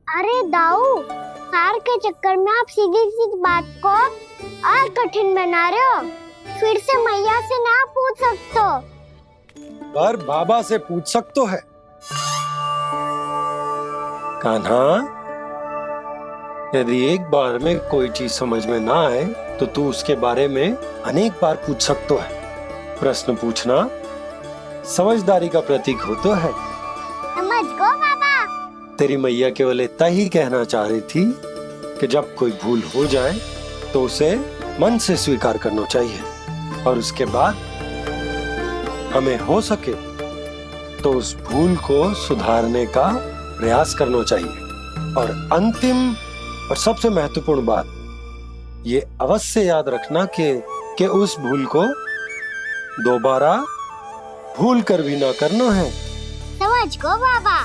अरे दाऊ, सार के चक्कर में आप सीधी सीधी बात को और कठिन बना रहे हो। फिर से मैया से ना पूछ सकते हो, पर बाबा से पूछ सकते है। कान्हा, यदि एक बार में कोई चीज समझ में ना आए तो तू उसके बारे में अनेक बार पूछ सकते है। प्रश्न पूछना समझदारी का प्रतीक होता है। समझ गो बाबा। तेरी मैया केवल इतना ही कहना चाह रही थी कि जब कोई भूल हो जाए तो उसे मन से स्वीकार करना चाहिए और उसके बाद हमें हो सके तो उस भूल को सुधारने का प्रयास करना चाहिए। और अंतिम और सबसे महत्वपूर्ण बात ये अवश्य याद रखना कि उस भूल को दोबारा भूल कर भी ना करना है। समझ गो बाबा।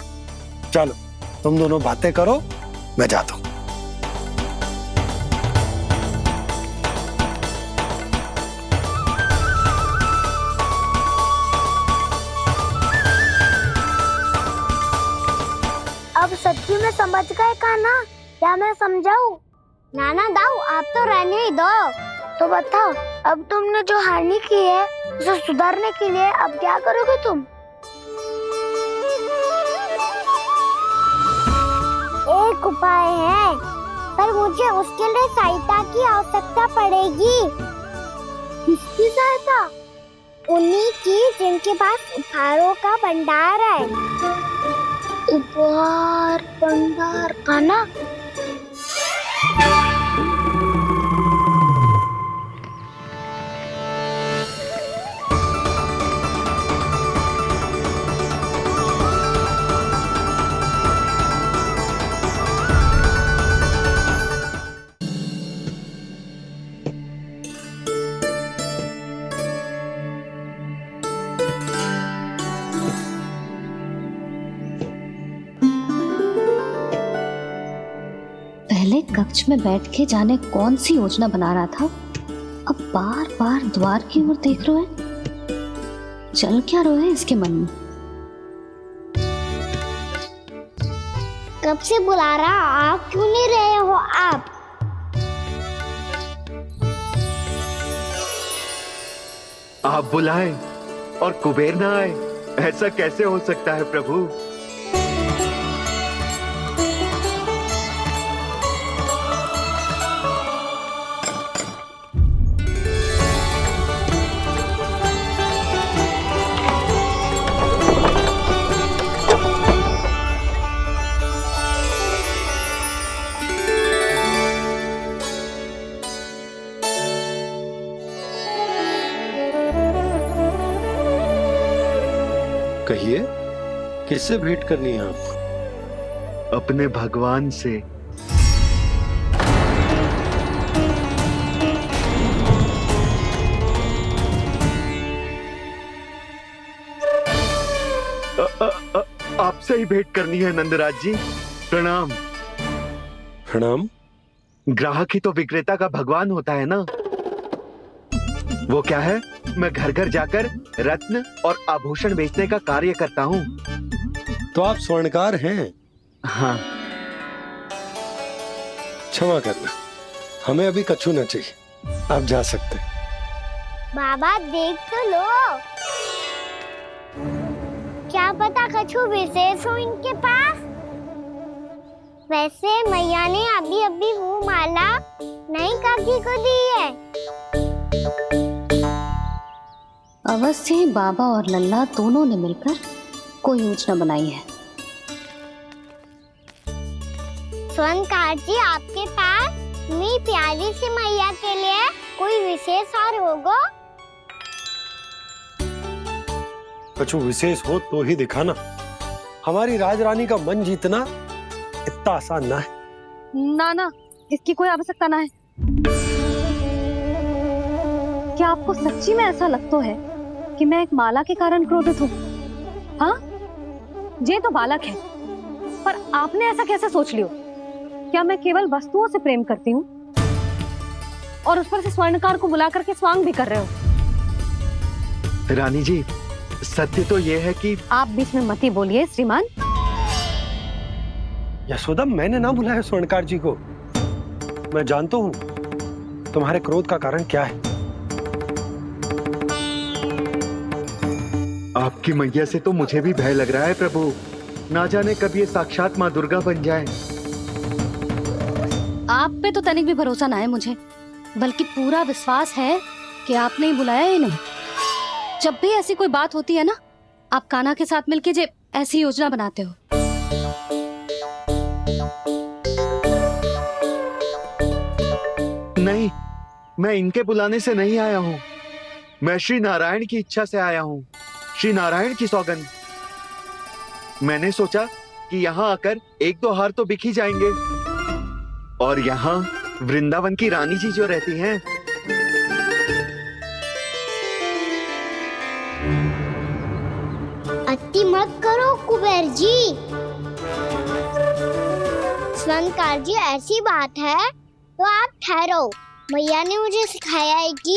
चलो तुम दोनों बातें करो, मैं जाता हूँ। अब सच्ची में समझ गए कान्हा, क्या मैं समझाऊं? नाना दाऊ, आप तो रहने ही दो। तो बताओ, अब तुमने जो हानि की है उसे सुधारने के लिए अब क्या करोगे तुम? एक उपाय है, पर मुझे उसके लिए सहायता की आवश्यकता पड़ेगी। किसकी सहायता? उन्हीं की जिनके पास उपहारों का भंडार है। उपहार भंडार कान्हा? पहले कक्ष में बैठ के जाने कौन सी योजना बना रहा था, अब बार बार द्वार की ओर देख रहे हैं। चल क्या रहे इसके मन में? कब से बुला रहा, आप क्यों नहीं रहे हो? आप बुलाएं और कुबेर ना आए, ऐसा कैसे हो सकता है प्रभु? कहिए, किससे भेंट करनी है आपको? अपने भगवान से। आपसे ही भेंट करनी है नंदराज जी। प्रणाम। प्रणाम। ग्राहक ही तो विक्रेता का भगवान होता है ना। वो क्या है, मैं घर घर जाकर रत्न और आभूषण बेचने का कार्य करता हूँ। तो आप स्वर्णकार हैं? हाँ। क्षमा करना, हमें अभी कछु न चाहिए, आप जा सकते हैं। बाबा देख तो लो, क्या पता कछु विशेष हो इनके पास। वैसे मैया ने अभी अभी वो माला नई काकी को दी है। अवश्य ही बाबा और लल्ला दोनों ने मिलकर कोई योजना बनाई है। स्वर्णकार जी, आपके पास मेरी प्यारी सी मैया के लिए कोई विशेष हार होगा? कछु विशेष हो तो ही दिखाना। हमारी राजरानी का मन जीतना इतना आसान ना है। ना, इसकी कोई आवश्यकता ना है। क्या आपको सच्ची में ऐसा लगता है कि मैं एक माला के कारण क्रोधित हूँ? हाँ, ये तो बालक है, पर आपने ऐसा कैसे सोच लियो? क्या मैं केवल वस्तुओं से प्रेम करती हूँ और उस पर से स्वर्णकार को बुला करके स्वांग भी कर रहे हो? रानी जी, सत्य तो ये है कि आप बीच में मत ही बोलिए श्रीमान। यशोदा, मैंने ना बुलाया स्वर्णकार जी को। मैं जानता हूँ तुम्हारे क्रोध का कारण क्या है। आपकी मैया से तो मुझे भी भय लग रहा है प्रभु। ना जाने कब ये साक्षात माँ दुर्गा बन जाए। आप पे तो तनिक भी भरोसा ना है मुझे, बल्कि पूरा विश्वास है कि आपने ही बुलाया ही नहीं। जब भी ऐसी कोई बात होती है ना, आप कान्हा के साथ मिलके जे ऐसी योजना बनाते हो। नहीं, मैं इनके बुलाने से नहीं आया हूँ। मैं श्री नारायण की इच्छा से आया हूँ, श्री नारायण की सौगंध। मैंने सोचा कि यहाँ आकर एक दो हार तो बिक ही जाएंगे, और यहाँ वृंदावन की रानी जी जो रहती हैं। अति मत करो कुबेर जी। स्वर्णकार जी, ऐसी बात है तो आप ठहरो। मैया ने मुझे सिखाया है कि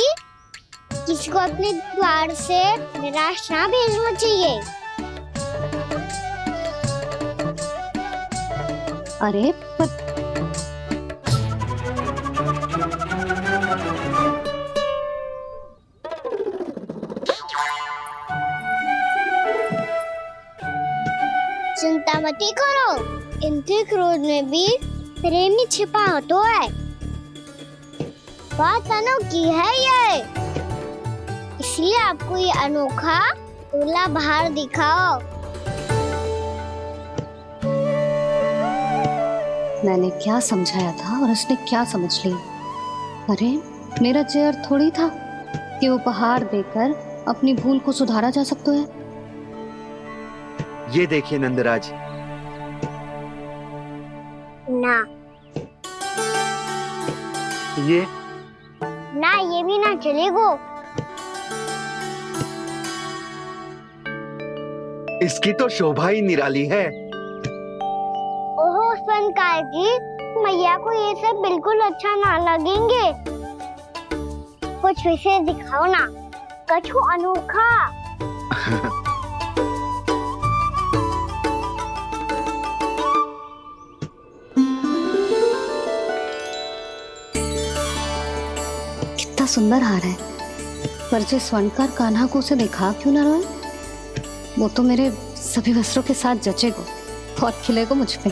किसी को अपने द्वार से निराश ना भेजना चाहिए। अरे पर चिंता मत करो, इनके क्रोध में भी प्रेम ही छिपा तो है। बात अनोखी है ये, इसलिए आपको ये अनोखा दूल्हा बाहर दिखाओ। मैंने क्या समझाया था और उसने क्या समझ लिया? अरे मेरा चेयर थोड़ी था कि उपहार देकर अपनी भूल को सुधारा जा सकता है। ये देखिए नंदराज। ना ये भी ना चलेगो। इसकी तो शोभा ही निराली है। ओहो स्वर्णकार जी, मैया को ये सब बिल्कुल अच्छा ना लगेंगे। कुछ विशेष दिखाओ ना, कछु अनोखा। कितना सुंदर हार है, पर जो स्वर्णकार कान्हा को उसे दिखा क्यों ना रोए? वो तो मेरे सभी वस्त्रों के साथ जचेगा और खिलेगा मुझ पे।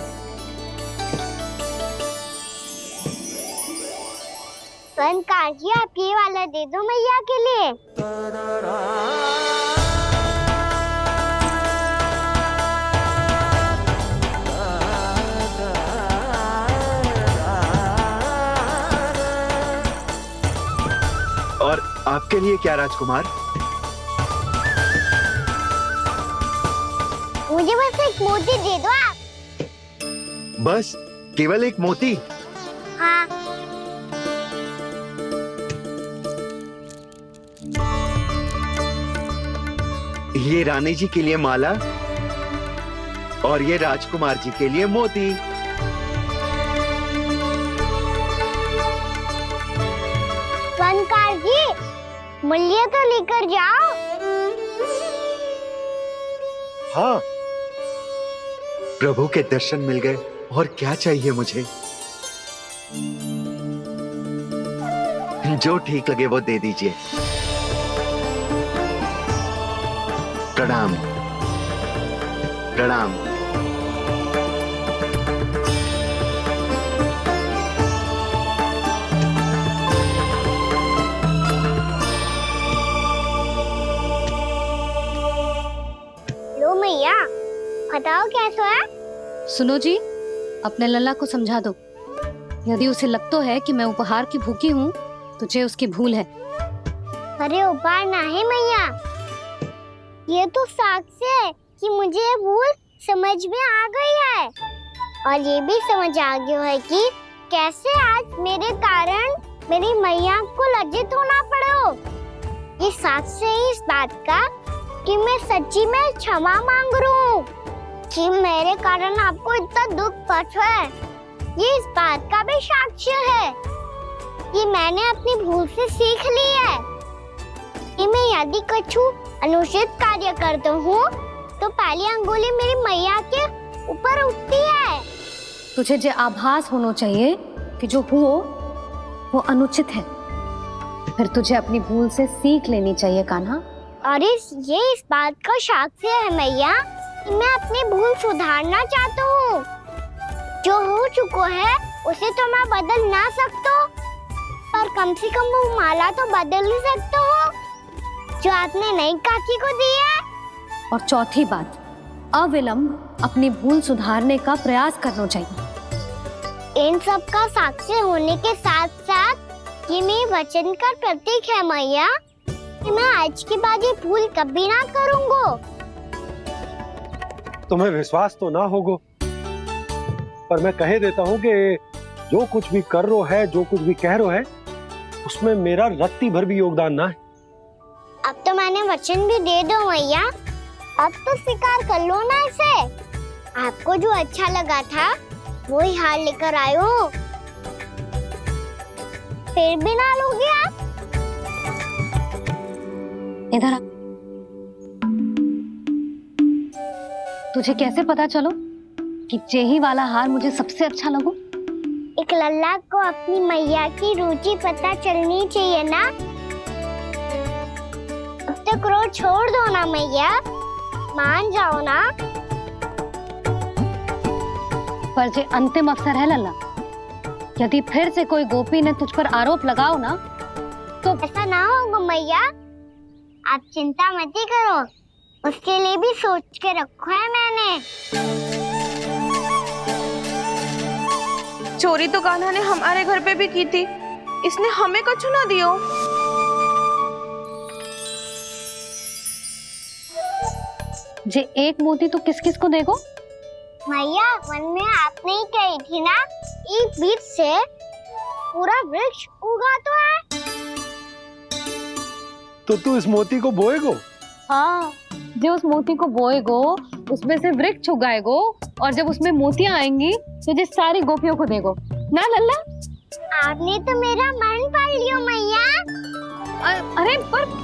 स्वर्णकार जी, आप ये वाला दे दो मैया के लिए। और आपके लिए क्या राजकुमार? मुझे बस एक मोती दे दो आप। बस केवल एक मोती? हाँ। ये रानी जी के लिए माला और ये राजकुमार जी के लिए मोती। स्वर्णकार जी, मूल्य तो लेकर जाओ। हाँ, प्रभु के दर्शन मिल गए, और क्या चाहिए मुझे? जो ठीक लगे वो दे दीजिए। प्रणाम प्रणाम। लो मैया, बताओ कैसा है? सुनो जी, अपने लल्ला को समझा दो। यदि उसे लगता है कि मैं उपहार की भूखी हूँ, तो ये उसकी भूल है। अरे उपहार ना है मैया, ये तो साक्ष्य है कि मुझे ये भूल समझ में आ गई है और ये भी समझ आ गया है कि कैसे आज मेरे कारण मेरी मैया को लज्जित होना पड़ो। ये साक्ष्य है इस बात का कि मैं सच्ची में क्षमा मांग रहा हूँ कि मेरे कारण आपको इतना दुख पहुंचा है। ये इस बात का भी साक्ष्य है कि मैंने अपनी भूल से सीख ली है कि मैं यदि कुछ अनुचित कार्य करता हूँ तो पहली अंगुली मेरी मैया के ऊपर उठती है। तुझे जो आभास होना चाहिए कि जो हुआ वो अनुचित है, फिर तुझे अपनी भूल से सीख लेनी चाहिए कान्हा। और ये इस बात का साक्ष्य है मैया कि मैं अपनी भूल सुधारना चाहता हूँ। जो हो चुका है उसे तो मैं बदल ना सकता, पर कम से कम वो माला तो बदल ही सकता हूँ जो आपने नई काकी को दी है। और चौथी बात, अविलंब अपनी भूल सुधारने का प्रयास करना चाहिए। इन सब का साक्ष्य होने के साथ साथ ये मेरे वचन का प्रतीक है मैया कि मैं आज के बाद ये भूल कभी ना करूँगा। तुम्हें विश्वास तो ना होगो, पर मैं कह देता हूँ कि जो कुछ भी कर रो है, जो कुछ भी कह रो है, उसमें मेरा रत्ती भर भी योगदान ना है। अब तो मैंने वचन भी दे दो मैया, अब तो स्वीकार कर लो ना इसे। आपको जो अच्छा लगा था वही हार लेकर आयो, फिर भी ना लोगे आप? इधर आ। तुझे कैसे पता चलो कि जेही वाला हार मुझे सबसे अच्छा लगो? एक लल्ला को अपनी मैया की रुचि पता चलनी चाहिए ना। अब तक क्रोध छोड़ दो ना मैया, मान जाओ ना। पर जे अंतिम अवसर है लल्ला, यदि फिर से कोई गोपी ने तुझ पर आरोप लगाओ ना तो ऐसा ना होगा मैया, आप चिंता मत करो, उसके लिए भी सोच के रखो है मैंने। चोरी तो कान्हा ने हमारे घर पे भी की थी, इसने हमें कछु ना दियो। जे एक मोती तो किस किस को देगो? मैया मन में आपने ही कही थी ना, एक बीज से पूरा वृक्ष उगा तो है। तो तू इस मोती को बोएगो? हाँ, जो उस मोती को बोएगो उसमें से वृक्ष उगाएगो और जब उसमें मोतियां आएंगी तो जिस सारी गोपियों को देगो ना लल्ला। आपने तो मेरा मन पढ़ लियो मैया। अरे पर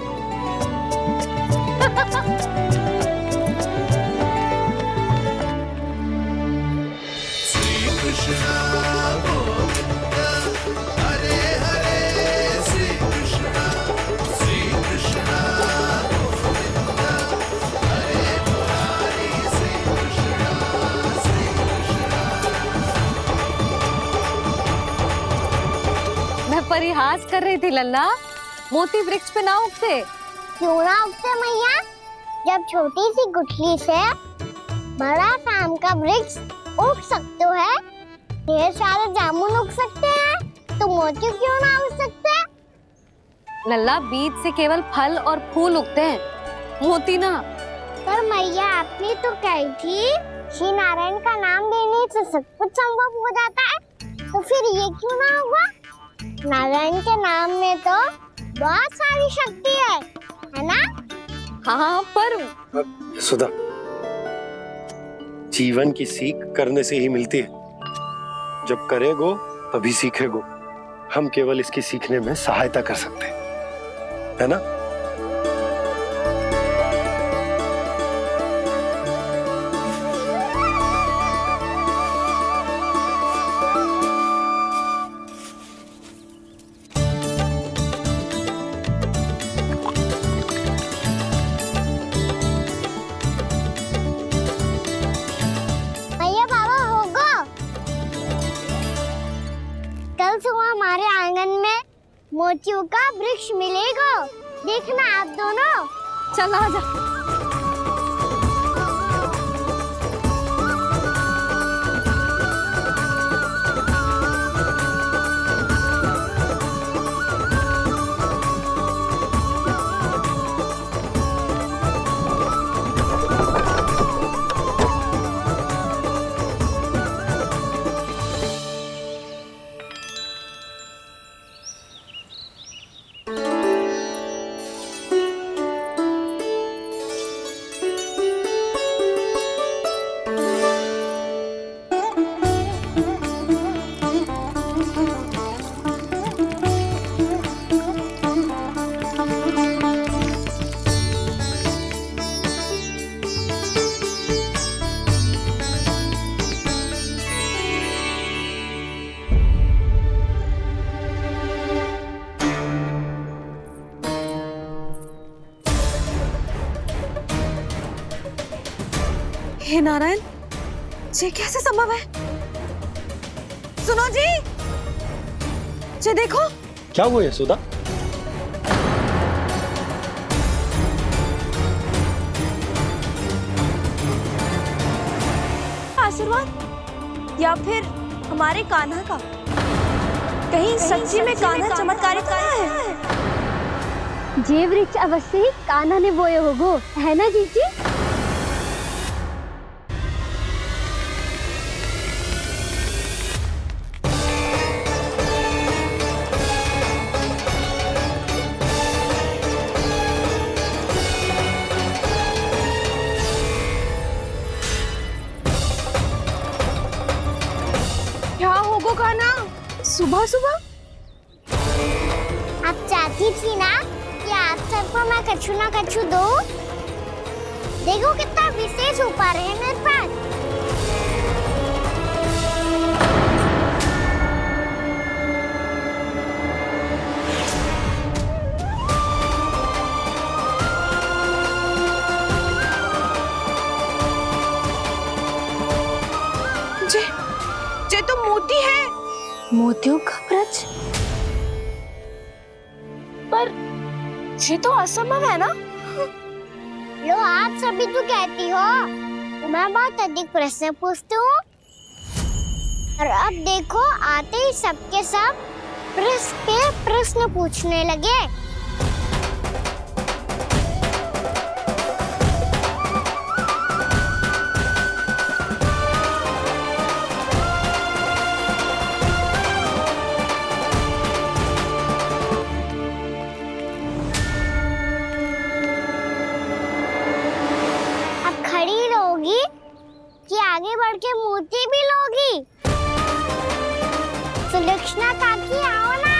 मैं परिहास कर रही थी लल्ला, मोती वृक्ष पे ना उगते। क्यों ना उगते मैया? जब छोटी सी गुठली से बड़ा आम का वृक्ष उग सकते है, ढेर सारे जामुन उग सकते हैं, तो मोती क्यों ना उग सकते? लल्ला, बीज से केवल फल और फूल उगते हैं, मोती ना। पर मैया आपने तो कही थी श्री नारायण का नाम लेने से सब कुछ संभव हो जाता है, तो फिर ये क्यों ना होगा? नारायण के नाम में तो बहुत सारी शक्ति है ना? हाँ, पर सुधा, जीवन की सीख करने से ही मिलती है। जब करेगो तभी सीखेगो। हम केवल इसकी सीखने में सहायता कर सकते हैं, है ना? भैया बाबा होगो, कल सुबह हमारे आंगन में मोतियों का वृक्ष मिलेगा, देखना आप दोनों। चल आजा। हे नारायण, ये कैसे संभव है? सुनो जी, ये देखो। क्या हुआ यशोदा? आशीर्वाद या फिर हमारे कान्हा का? कहीं सच्ची में कान्हा चमत्कारित आया है? जे वृक्ष अवश्य ही कान्हा ने बोए होगो, है ना जीजी? क्या होगो कान्हा सुबह सुबह? आप चाहती थी ना कि आप सबको मैं कछु ना कछु दूं? देखो कितना विशेष उपहार है मेरे पास। ये तो मोती है। मोतियों का ब्रज? पर ये तो असंभव है ना? लो आप सभी तो कहती हो, मैं बहुत अधिक प्रश्न पूछती हूँ, और अब देखो आते ही सबके सब प्रश्न पे प्रश्न पूछने लगे। कि आगे बढ़ के मोती भी लोगी? सुलक्षणा काकी आओ ना।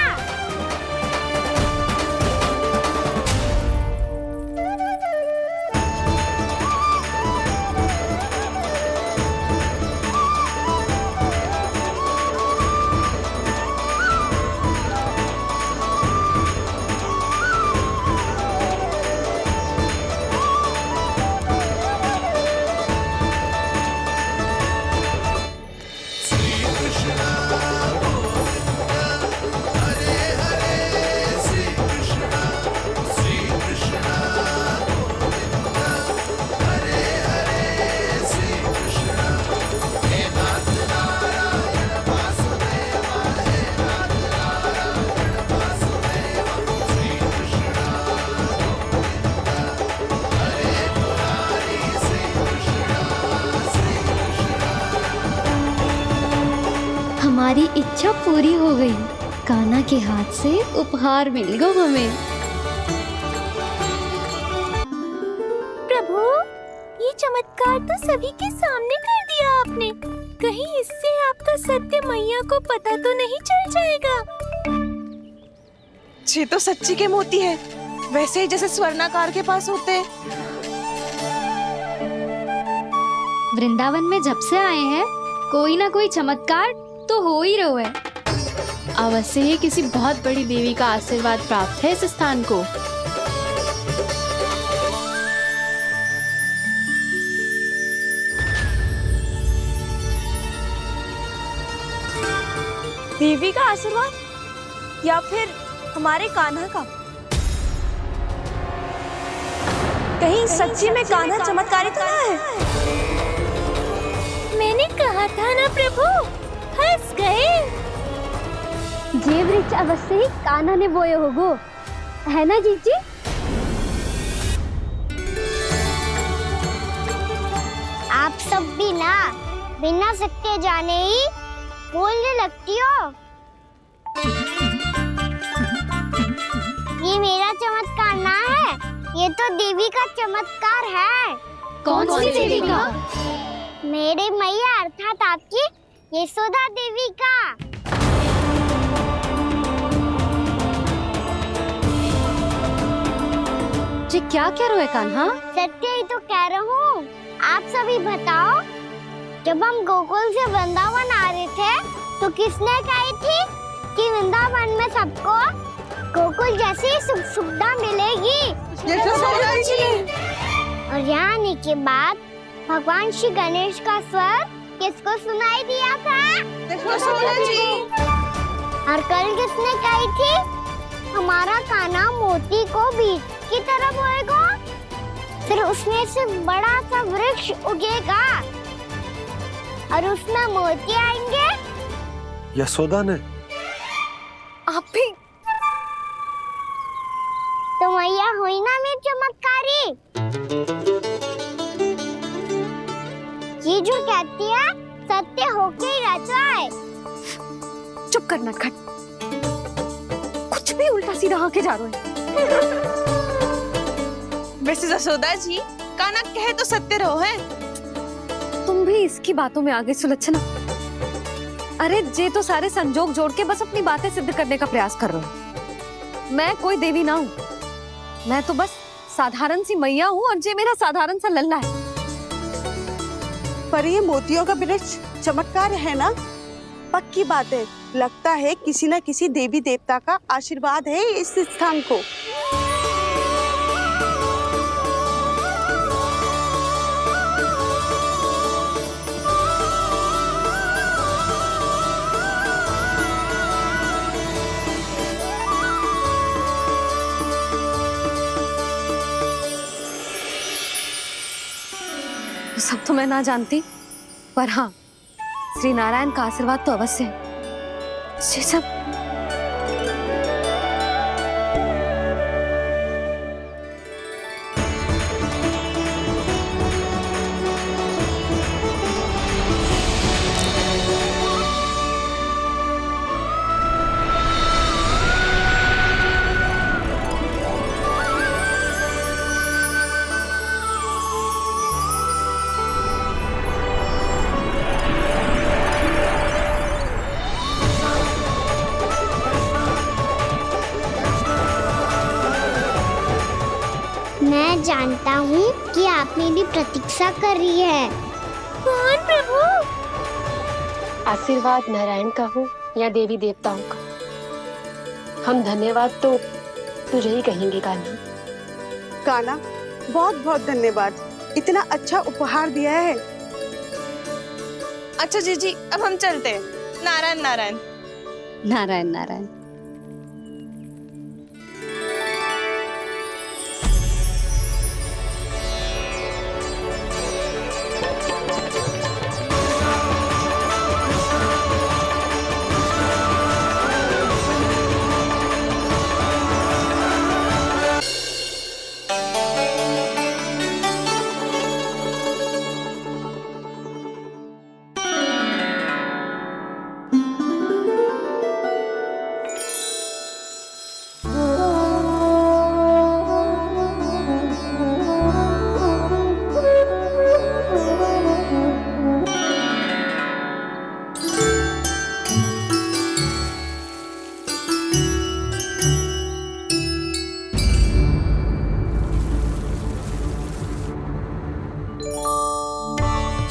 हमारी इच्छा पूरी हो गई। कान्हा के हाथ से उपहार मिल गया हमें। प्रभु, ये चमत्कार तो सभी के सामने कर दिया आपने। कहीं इससे आपका सत्य मैया को पता तो नहीं चल जाएगा? ये तो सच्ची के मोती है, वैसे ही जैसे स्वर्णाकार के पास होते हैं। वृंदावन में जब से आए हैं, कोई ना कोई चमत्कार तो हो ही रहा है। अवश्य ही किसी बहुत बड़ी देवी का आशीर्वाद प्राप्त है इस स्थान को। देवी का आशीर्वाद या फिर हमारे कान्हा का? कहीं सच्ची में कान्हा चमत्कारित आया है? मैंने कहा था ना प्रभु, फंस गए। जे वृक्ष अवश्य ही कान्हा ने बोए होगो, है ना जीजी? आप सब भी ना बिना सत्य जाने ही बोलने लगती हो। ये मेरा चमत्कार ना है, ये तो देवी का चमत्कार है। कौन सी देवी का? मेरे मैया अर्थात आपकी यशोदा देवी का। जी क्या कह रहे हो कान्हा? सत्य ही तो कह रहा हूँ। आप सभी बताओ, जब हम गोकुल से वृंदावन आ रहे थे तो किसने कही थी कि वृंदावन में सबको गोकुल जैसी सुख सुविधा मिलेगी? यशोदा जी ने। और यहाँ आने के बाद भगवान श्री गणेश का स्वर किसको सुनाई दिया था? यशोदा जी। और कल किसने कही थी हमारा कान्हा मोती को बीज की तरफ होएगा, फिर उसमें से बड़ा सा वृक्ष उगेगा और उसमें मोती आएंगे? यशोदा ने। आप भी तो मैया हुई ना मेरी चमत्कारी। ये जो कहती है सत्य होके ही रहता है। चुप करना खट, कुछ भी उल्टा सीधा आके जा रहे हैं। वैसे यशोदा जी, कान्हा कहे तो सत्य रहो है। तुम भी इसकी बातों में आगे सुलझना। अरे जे तो सारे संजोग जोड़ के बस अपनी बातें सिद्ध करने का प्रयास कर रहे हो। मैं कोई देवी ना हूँ, मैं तो बस साधारण सी मैया हूँ और जे मेरा साधारण सा लल्ला है। पर ये मोतियों का वृक्ष चमत्कार है ना? पक्की बात है, लगता है किसी न किसी देवी देवता का आशीर्वाद है इस स्थान को। सब तो मैं ना जानती, पर हाँ, श्री नारायण का आशीर्वाद तो अवश्य है। ये सब मैं जानता हूँ कि आप मेरी प्रतीक्षा कर रही है। कौन प्रभु? आशीर्वाद नारायण का हो या देवी देवताओं का, हम धन्यवाद तो तुझे ही कहेंगे कान्हा। कान्हा, बहुत बहुत धन्यवाद, इतना अच्छा उपहार दिया है। अच्छा जीजी, अब हम चलते हैं। नारायण नारायण। नारायण नारायण।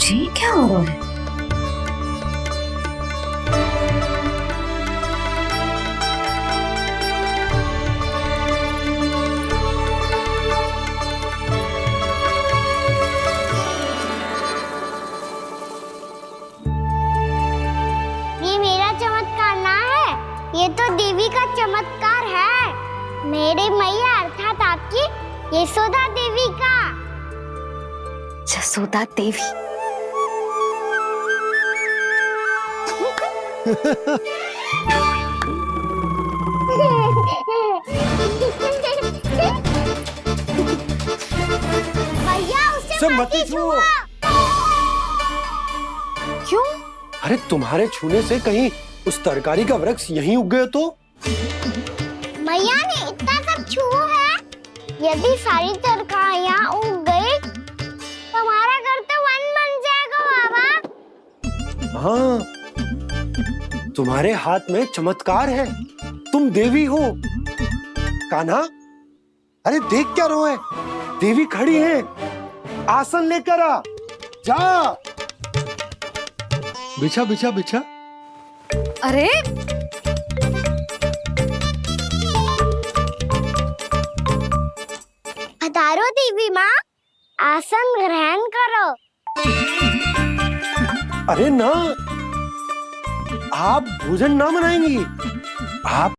जी क्या हो रहा है? ये मेरा चमत्कार ना है, ये तो देवी का चमत्कार है, मेरे मैया अर्थात आपकी यशोदा देवी का। यशोदा देवी। भैया उसे मत छुओ। क्यों? अरे तुम्हारे छूने से कहीं उस तरकारी का वृक्ष यहीं उग गए तो? मैया ने इतना सब छुआ है, यदि सारी तरकारियां उग गई तो हमारा घर तो वन बन जाएगा बाबा। हाँ, तुम्हारे हाथ में चमत्कार है, तुम देवी हो। कान्हा, अरे देख क्या रोए, देवी खड़ी है, आसन लेकर आ, जा। बिछा बिछा बिछा। अरे पधारो देवी माँ, आसन ग्रहण करो। अरे ना, आप भोजन ना मनाएंगी, आप